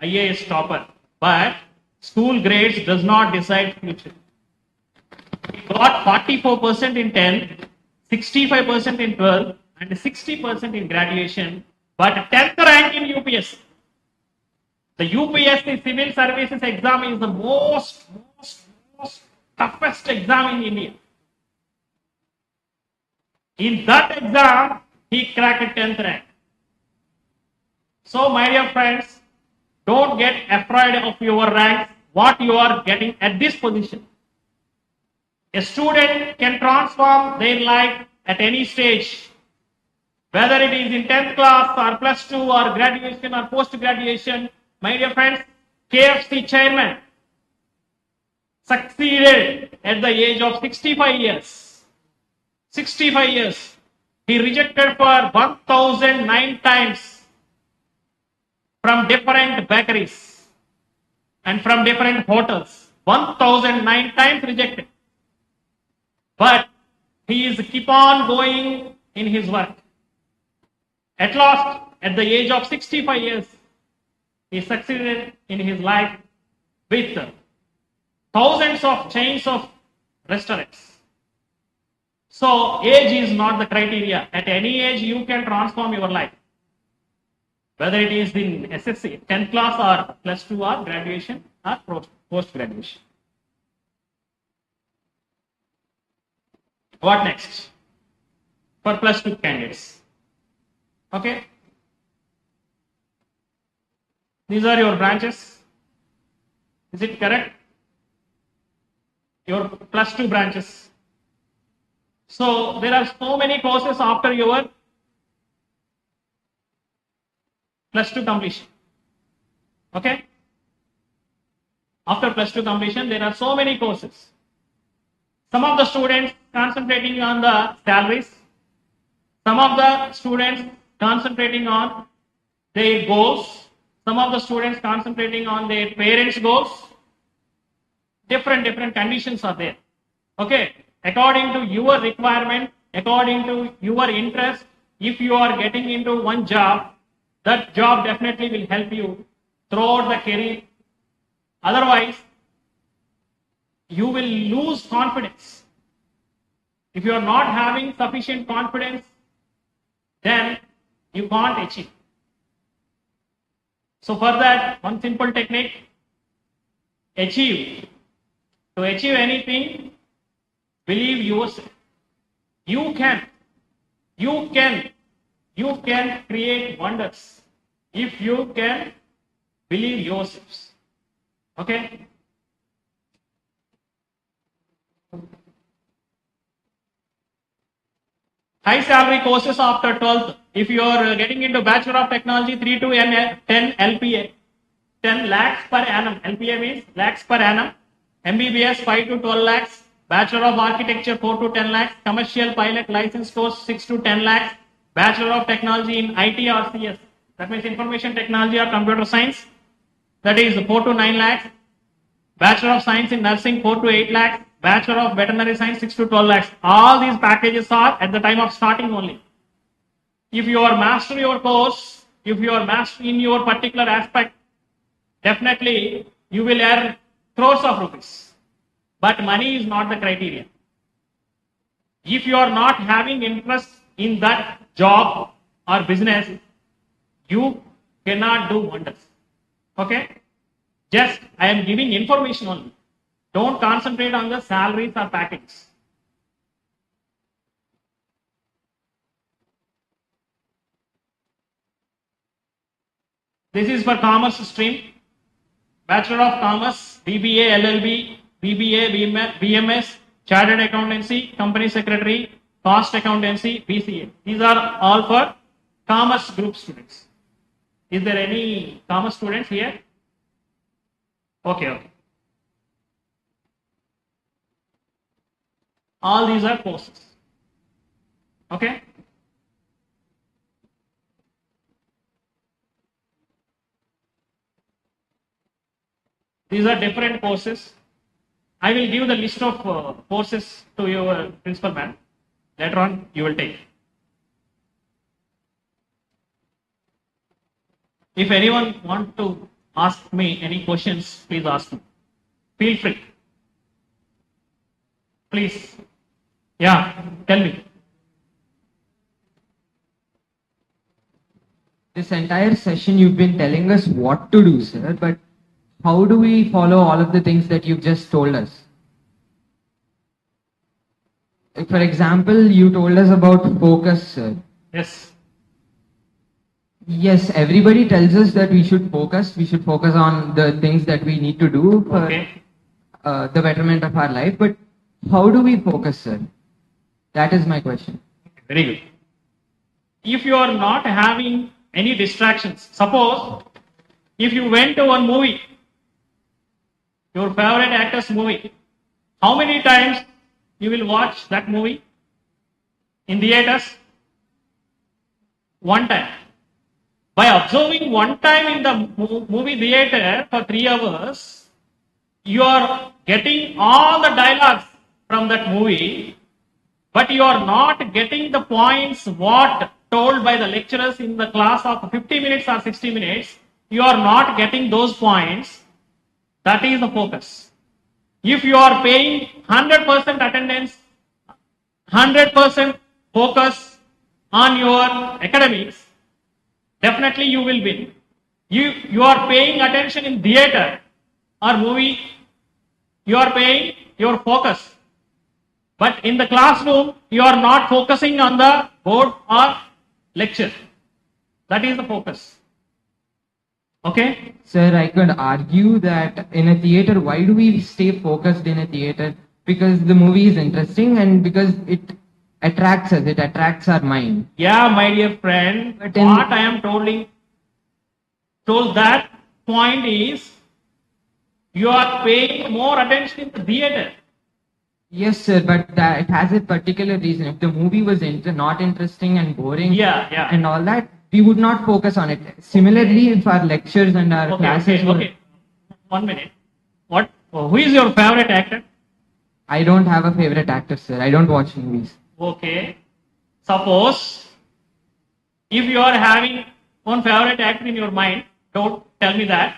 IAS topper. But school grades does not decide future. He got 44% in 10th, 65% in 12th, and 60% in graduation, but 10th rank in UPSC. The UPSC civil services exam is the most toughest exam in India. In that exam, he cracked 10th rank. So, my dear friends, don't get afraid of your ranks, what you are getting at this position. A student can transform their life at any stage, whether it is in 10th class or +2 or graduation or post-graduation. My dear friends, KFC chairman succeeded at the age of 65 years. 65 years. He rejected for 1009 times from different bakeries and from different hotels. 1009 times rejected. But he is keep on going in his work. At last, at the age of 65 years, he succeeded in his life with thousands of chains of restaurants. So, age is not the criteria. At any age, you can transform your life. Whether it is in SSC, 10th class or +2 or graduation or post-graduation. What next? For +2 candidates. Okay? These are your branches. Is it correct? Your +2 branches. So, there are so many courses after your +2 completion. Okay? After +2 completion, there are so many courses. Some of the students concentrating on the salaries. Some of the students concentrating on their goals. Some of the students concentrating on their parents' goals. Different conditions are there. Okay? According to your requirement, according to your interest, if you are getting into one job, that job definitely will help you throughout the career. Otherwise, you will lose confidence. If you are not having sufficient confidence, then you can't achieve. So for that, one simple technique, achieve. To achieve anything, believe yourself. You can create wonders if you can believe yourselves. Okay? High salary courses after 12th. If you are getting into Bachelor of Technology, 3 to 10 LPA, 10 lakhs per annum. LPA means lakhs per annum. MBBS 5 to 12 lakhs. Bachelor of Architecture 4 to 10 lakhs. Commercial pilot license course 6 to 10 lakhs. Bachelor of Technology in IT or CS. That means Information Technology or Computer Science. That is 4 to 9 lakhs. Bachelor of Science in Nursing 4 to 8 lakhs. Bachelor of Veterinary Science 6 to 12 lakhs. All these packages are at the time of starting only. If you are master your course, if you are master in your particular aspect, definitely you will earn crores of rupees. But money is not the criteria. If you are not having interest in that job or business, you cannot do wonders. Okay? Just I am giving information only. Don't concentrate on the salaries or packages. This is for commerce stream. Bachelor of Commerce, BBA, LLB, BBA, BMS, Chartered Accountancy, Company Secretary, Cost Accountancy, BCA. These are all for commerce group students. Is there any commerce students here? Okay. All these are courses. Okay? These are different courses. I will give the list of courses to your principal ma'am. Later on, you will take. If anyone want to ask me any questions, please ask me. Feel free. Please. Yeah, tell me. This entire session you've been telling us what to do, sir, but how do we follow all of the things that you've just told us? Like, for example, you told us about focus, sir. Yes. Yes, everybody tells us that we should focus on the things that we need to do for the betterment of our life, but how do we focus, sir? That is my question. Very good. If you are not having any distractions, suppose if you went to one movie, your favorite actor's movie, how many times you will watch that movie in theaters? One time. By observing one time in the movie theater for 3 hours, you are getting all the dialogues from that movie, but you are not getting the points what told by the lecturers in the class of 50 minutes or 60 minutes. You are not getting those points. That is the focus. If you are paying 100% attendance, 100% focus on your academics, definitely you will win. You are paying attention in theater or movie, you are paying your focus. But in the classroom, you are not focusing on the board or lecture. That is the focus. Okay? Sir, I could argue that in a theater, why do we stay focused in a theater? Because the movie is interesting and because it attracts us, it attracts our mind. Yeah, my dear friend, But what I am told that point is, you are paying more attention in the theater. Yes, sir, but it has a particular reason. If the movie was not interesting and boring and all that, we would not focus on it. Similarly, if our lectures and our classes were... Okay. 1 minute. Who is your favorite actor? I don't have a favorite actor, sir. I don't watch movies. Okay. Suppose, if you are having one favorite actor in your mind, don't tell me that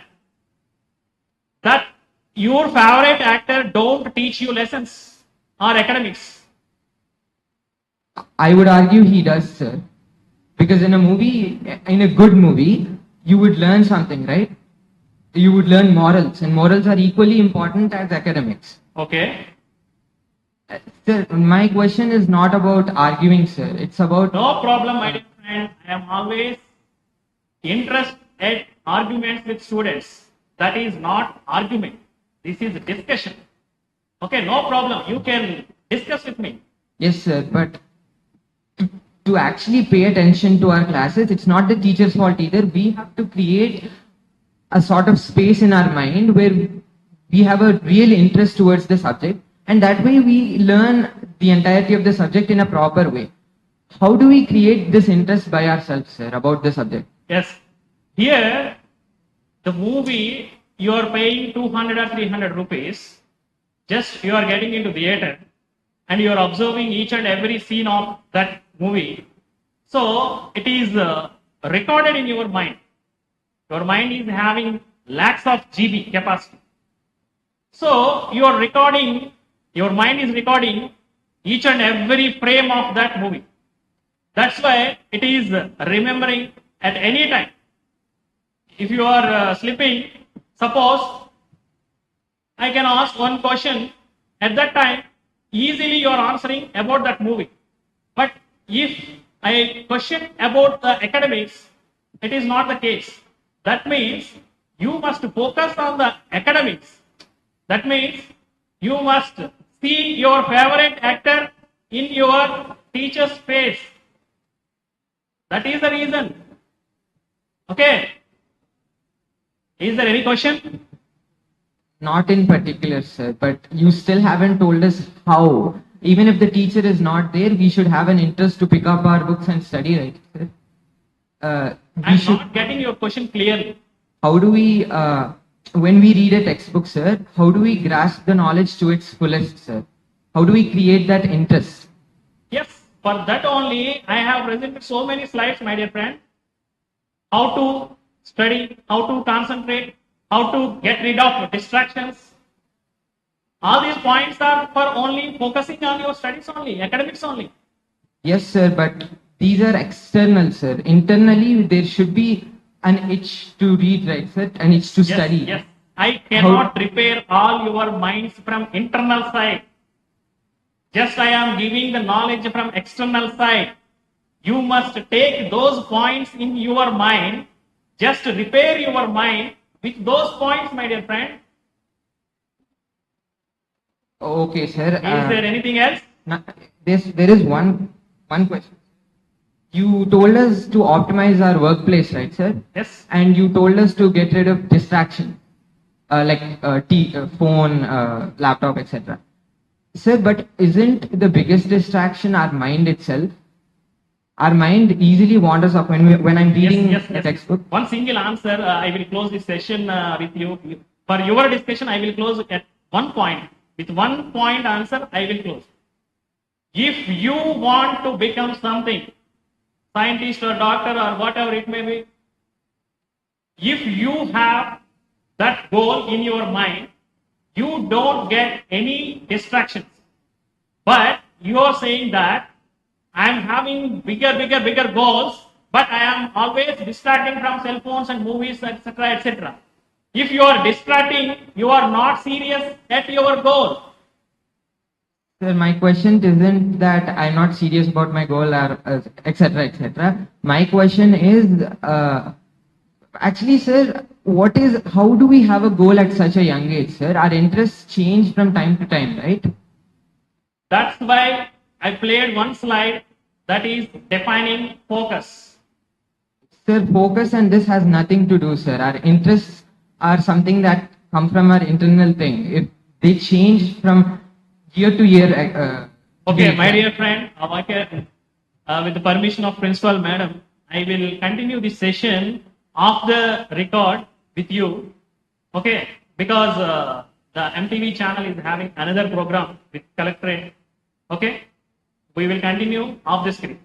your favorite actor don't teach you lessons or academics. I would argue he does, sir. Because in a movie, in a good movie, you would learn something, right? You would learn morals, and morals are equally important as academics. Okay. Sir, my question is not about arguing, sir. It's about No problem, my dear friend. I am always interested at arguments with students. That is not argument. This is discussion. Okay, no problem. You can discuss with me. yes, sir. But to actually pay attention to our classes, it's not the teacher's fault either. We have to create a sort of space in our mind where we have a real interest towards the subject, and that way we learn the entirety of the subject in a proper way. How do we create this interest by ourselves, sir, about the subject? Yes. Here, the movie, you are paying 200 or 300 rupees. Just you are getting into theater and you are observing each and every scene of that movie. So, it is recorded in your mind. Your mind is having lakhs of GB capacity. So, you are recording, your mind is recording each and every frame of that movie. That's why it is remembering at any time. If you are sleeping, suppose I can ask one question at that time, easily you are answering about that movie. But if I question about the academics, it is not the case. That means you must focus on the academics. That means you must see your favorite actor in your teacher's face. That is the reason. Okay. Is there any question? Not in particular, sir, but you still haven't told us how. Even if the teacher is not there, we should have an interest to pick up our books and study, right, sir? I'm not getting your question clearly. How do we, when we read a textbook, sir, how do we grasp the knowledge to its fullest, sir? How do we create that interest? Yes, for that only I have presented so many slides, my dear friend. How to study, how to concentrate, how to get rid of distractions. All these points are for only focusing on your studies only, academics only. Yes, sir, but these are external, sir. Internally, there should be an itch to read, right, sir? An itch to study. Yes. I cannot repair all your minds from internal side. Just I am giving the knowledge from external side. You must take those points in your mind. Just repair your mind with those points, my dear friend. Okay, sir. Is there anything else? There is one question. You told us to optimize our workplace, right, sir? Yes. And you told us to get rid of distraction, like phone, laptop, etc. Sir, but isn't the biggest distraction our mind itself? Our mind easily wanders off when I'm reading a textbook. One single answer, I will close this session with you. For your discussion, I will close at one point. With one point answer, I will close. If you want to become something, scientist or doctor or whatever it may be, if you have that goal in your mind, you don't get any distractions. But you are saying that I am having bigger goals, but I am always distracting from cell phones and movies, etc., etc. If you are distracting, you are not serious at your goal. Sir, my question isn't that I'm not serious about my goal or etc. etc. My question is, actually, sir, how do we have a goal at such a young age, sir? Our interests change from time to time, right? That's why I played one slide that is defining focus. Sir, focus and this has nothing to do, sir. Our interests are something that come from our internal thing. If they change from year to year. Okay, my dear friend, with the permission of Principal Madam, I will continue this session off the record with you. Okay, because the MTV channel is having another program with Collectorate. Okay, we will continue off the screen.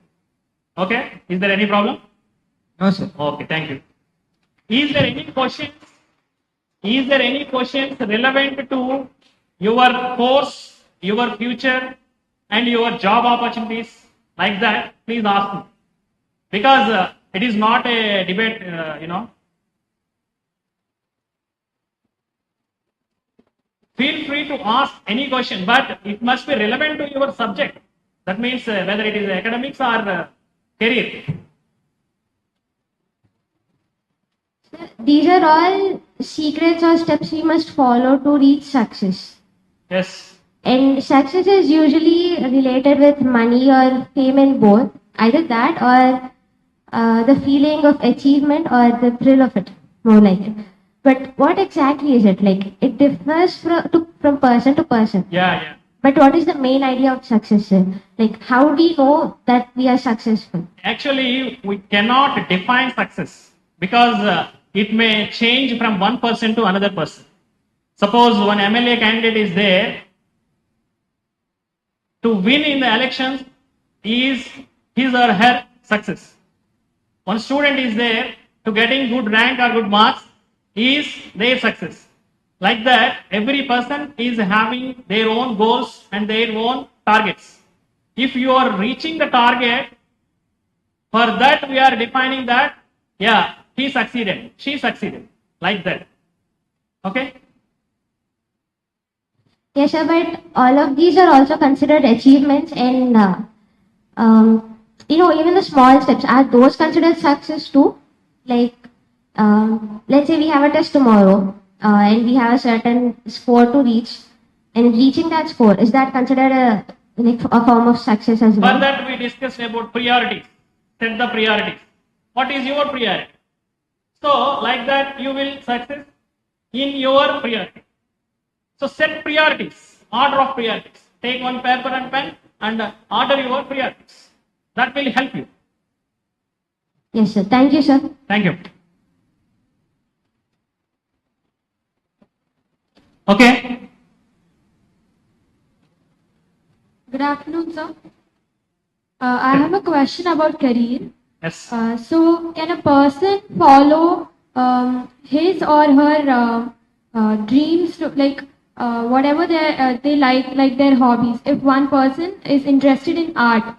Okay, is there any problem? No, sir. Okay, thank you. Is there any questions? Is there any questions relevant to your course, your future, and your job opportunities? Like that, please ask me. Because it is not a debate, Feel free to ask any question, but it must be relevant to your subject. That means whether it is academics or career. These are all secrets or steps we must follow to reach success. Yes. And success is usually related with money or fame in both. Either that or the feeling of achievement or the thrill of it, more like it. But what exactly is it? Like, it differs from person to person. Yeah. But what is the main idea of success, sir? Like, how do we know that we are successful? Actually, we cannot define success because it may change from one person to another person. Suppose one MLA candidate is there to win in the elections is his or her success. One student is there to getting good rank or good marks is their success. Like that, every person is having their own goals and their own targets. If you are reaching the target, for that we are defining that, yeah, he succeeded, she succeeded, like that. Okay? Yes, sir, but all of these are also considered achievements and, even the small steps, are those considered success too? Like, let's say we have a test tomorrow and we have a certain score to reach, and reaching that score, is that considered a form of success as well? For that we discussed about priorities. Set the priorities. What is your priority? So, like that you will success in your priority. So, set priorities, order of priorities. Take one paper and pen and order your priorities. That will help you. Yes, sir. Thank you, sir. Thank you. Okay. Good afternoon, sir. I have a question about career. Yes. So, can a person follow his or her dreams, whatever they like their hobbies? If one person is interested in art,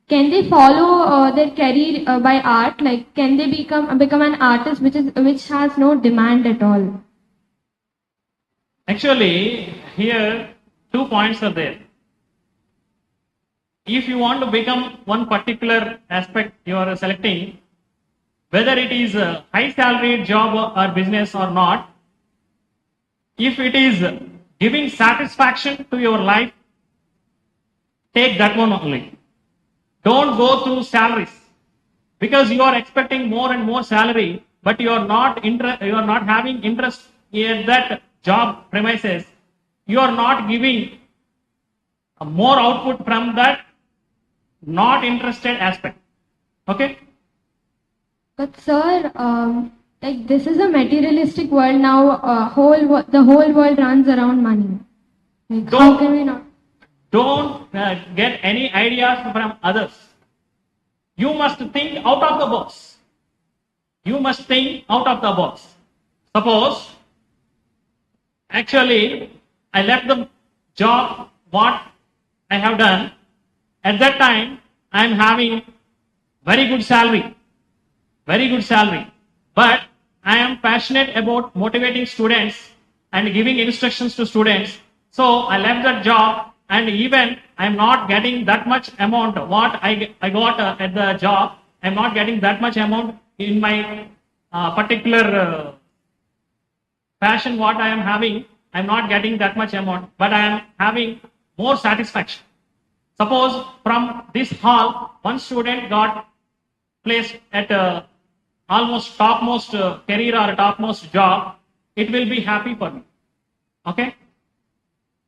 can they follow their career by art? Like, can they become an artist, which has no demand at all? Actually, here 2 points are there. If you want to become one particular aspect you are selecting, whether it is a high salaried job or business or not, if it is giving satisfaction to your life, take that one only. Don't go through salaries, because you are expecting more and more salary, but you are not having interest in that job premises. You are not giving more output from that not interested aspect. Okay? But sir, like, this is a materialistic world now. The whole world runs around money. Like, how can we not? Don't get any ideas from others. You must think out of the box. You must think out of the box. Suppose, actually, I left the job what I have done. At that time, I am having very good salary. But I am passionate about motivating students and giving instructions to students. So I left that job, and even I am not getting that much amount what I got at the job. I am not getting that much amount in my particular passion what I am having. I am not getting that much amount, but I am having more satisfaction. Suppose from this hall, one student got placed at almost topmost career or topmost job, it will be happy for me. Okay?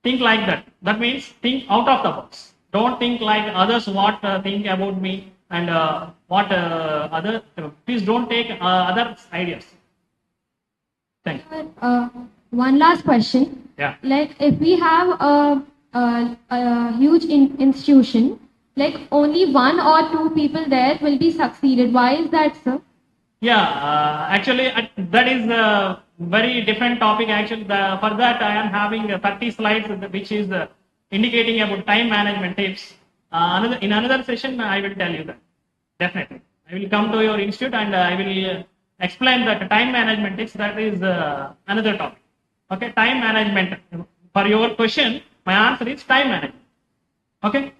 Think like that. That means think out of the box. Don't think like others what think about me and what other. Please don't take other ideas. Thank you. One last question. Yeah. Like, if we have a huge institution, like only one or two people there will be succeeded. Why is that, sir? Yeah, actually, that is a very different topic. Actually, for that, I am having 30 slides, which is indicating about time management tips. In another session, I will tell you that. Definitely. I will come to your institute and I will explain that time management tips. That is another topic. Okay, time management. For your question, my answer is time management. Okay.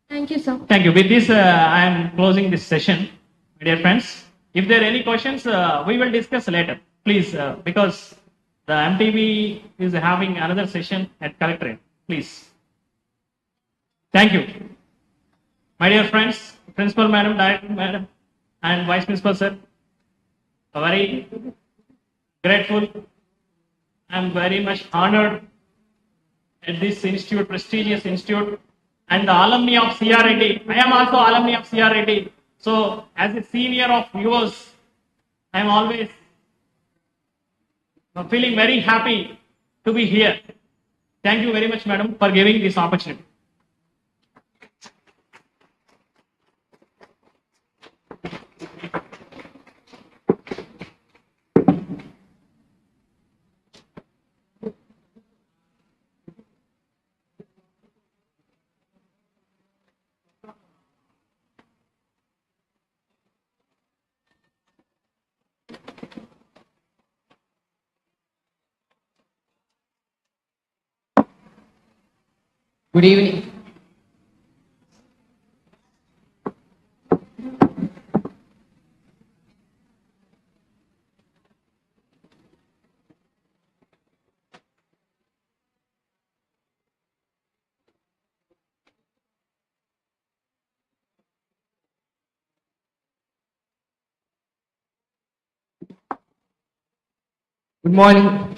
Thank you, sir. Thank you. With this, I am closing this session, my dear friends. If there are any questions, we will discuss later, please, because the MTV is having another session at Collectorate. Please. Thank you. My dear friends, Principal Madam, Director Madam, and Vice Principal Sir, very grateful. I am very much honored at this institute, prestigious institute, and the alumni of CR Reddy. I am also alumni of CR Reddy. So, as a senior of yours, I am always feeling very happy to be here. Thank you very much, madam, for giving this opportunity. Good evening. Good morning.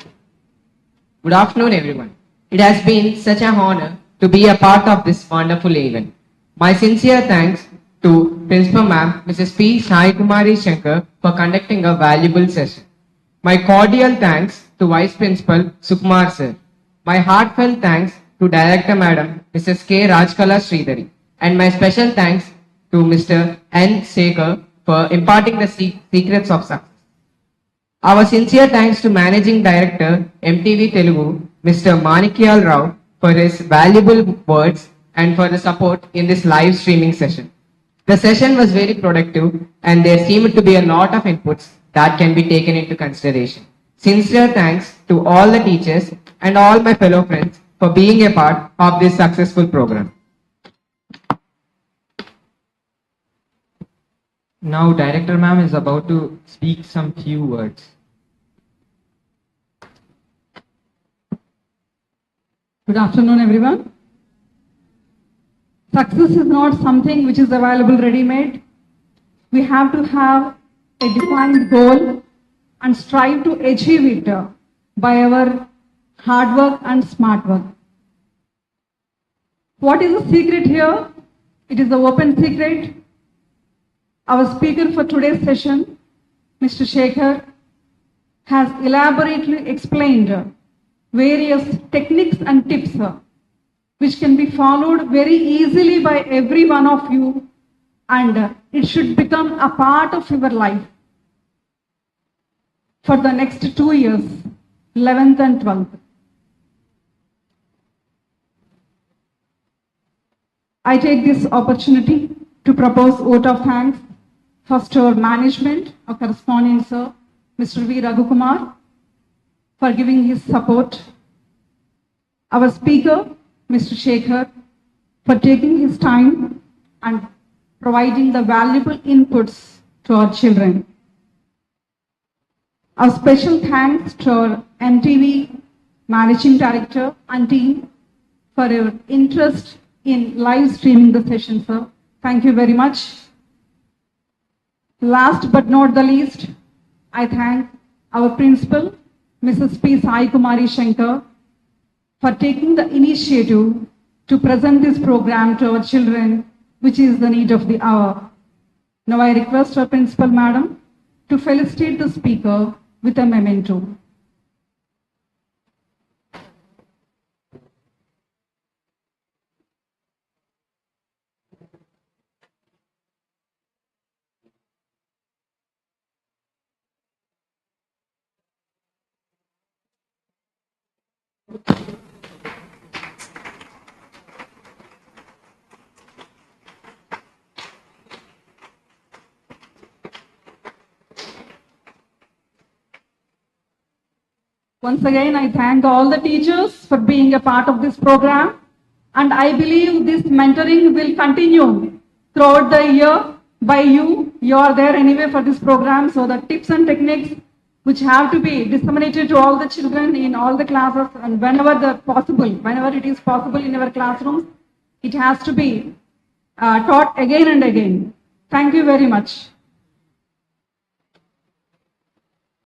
Good afternoon, everyone. It has been such an honor to be a part of this wonderful event. My sincere thanks to Principal Ma'am, Mrs. P. Sai Kumari Shankar, for conducting a valuable session. My cordial thanks to Vice Principal Sukumar Sir. My heartfelt thanks to Director Madam, Mrs. K. Rajkala Sridhari. And my special thanks to Mr. N. Sekhar for imparting the secrets of success. Our sincere thanks to Managing Director, MTV Telugu, Mr. Manikyal Rao, for his valuable words and for the support in this live streaming session. The session was very productive and there seemed to be a lot of inputs that can be taken into consideration. Sincere thanks to all the teachers and all my fellow friends for being a part of this successful program. Now, Director Ma'am is about to speak some few words. Good afternoon, everyone. Success is not something which is available ready-made. We have to have a defined goal and strive to achieve it by our hard work and smart work. What is the secret here? It is the open secret. Our speaker for today's session, Mr. Shekhar, has elaborately explained various techniques and tips which can be followed very easily by every one of you, and it should become a part of your life for the next 2 years, 11th and 12th. I take this opportunity to propose vote of thanks first to our management, our corresponding sir, Mr. V. Raghukumar, for giving his support. Our speaker, Mr. Shekhar, for taking his time and providing the valuable inputs to our children. Our special thanks to our MTV Managing Director and team for your interest in live streaming the session, sir. Thank you very much. Last but not the least, I thank our principal, Mrs. P. Sai Kumari Shankar, for taking the initiative to present this program to our children, which is the need of the hour. Now I request our principal madam to felicitate the speaker with a memento. Once again, I thank all the teachers for being a part of this program. And I believe this mentoring will continue throughout the year by you. You are there anyway for this program. So the tips and techniques which have to be disseminated to all the children in all the classes and whenever it is possible in our classrooms, it has to be taught again and again. Thank you very much.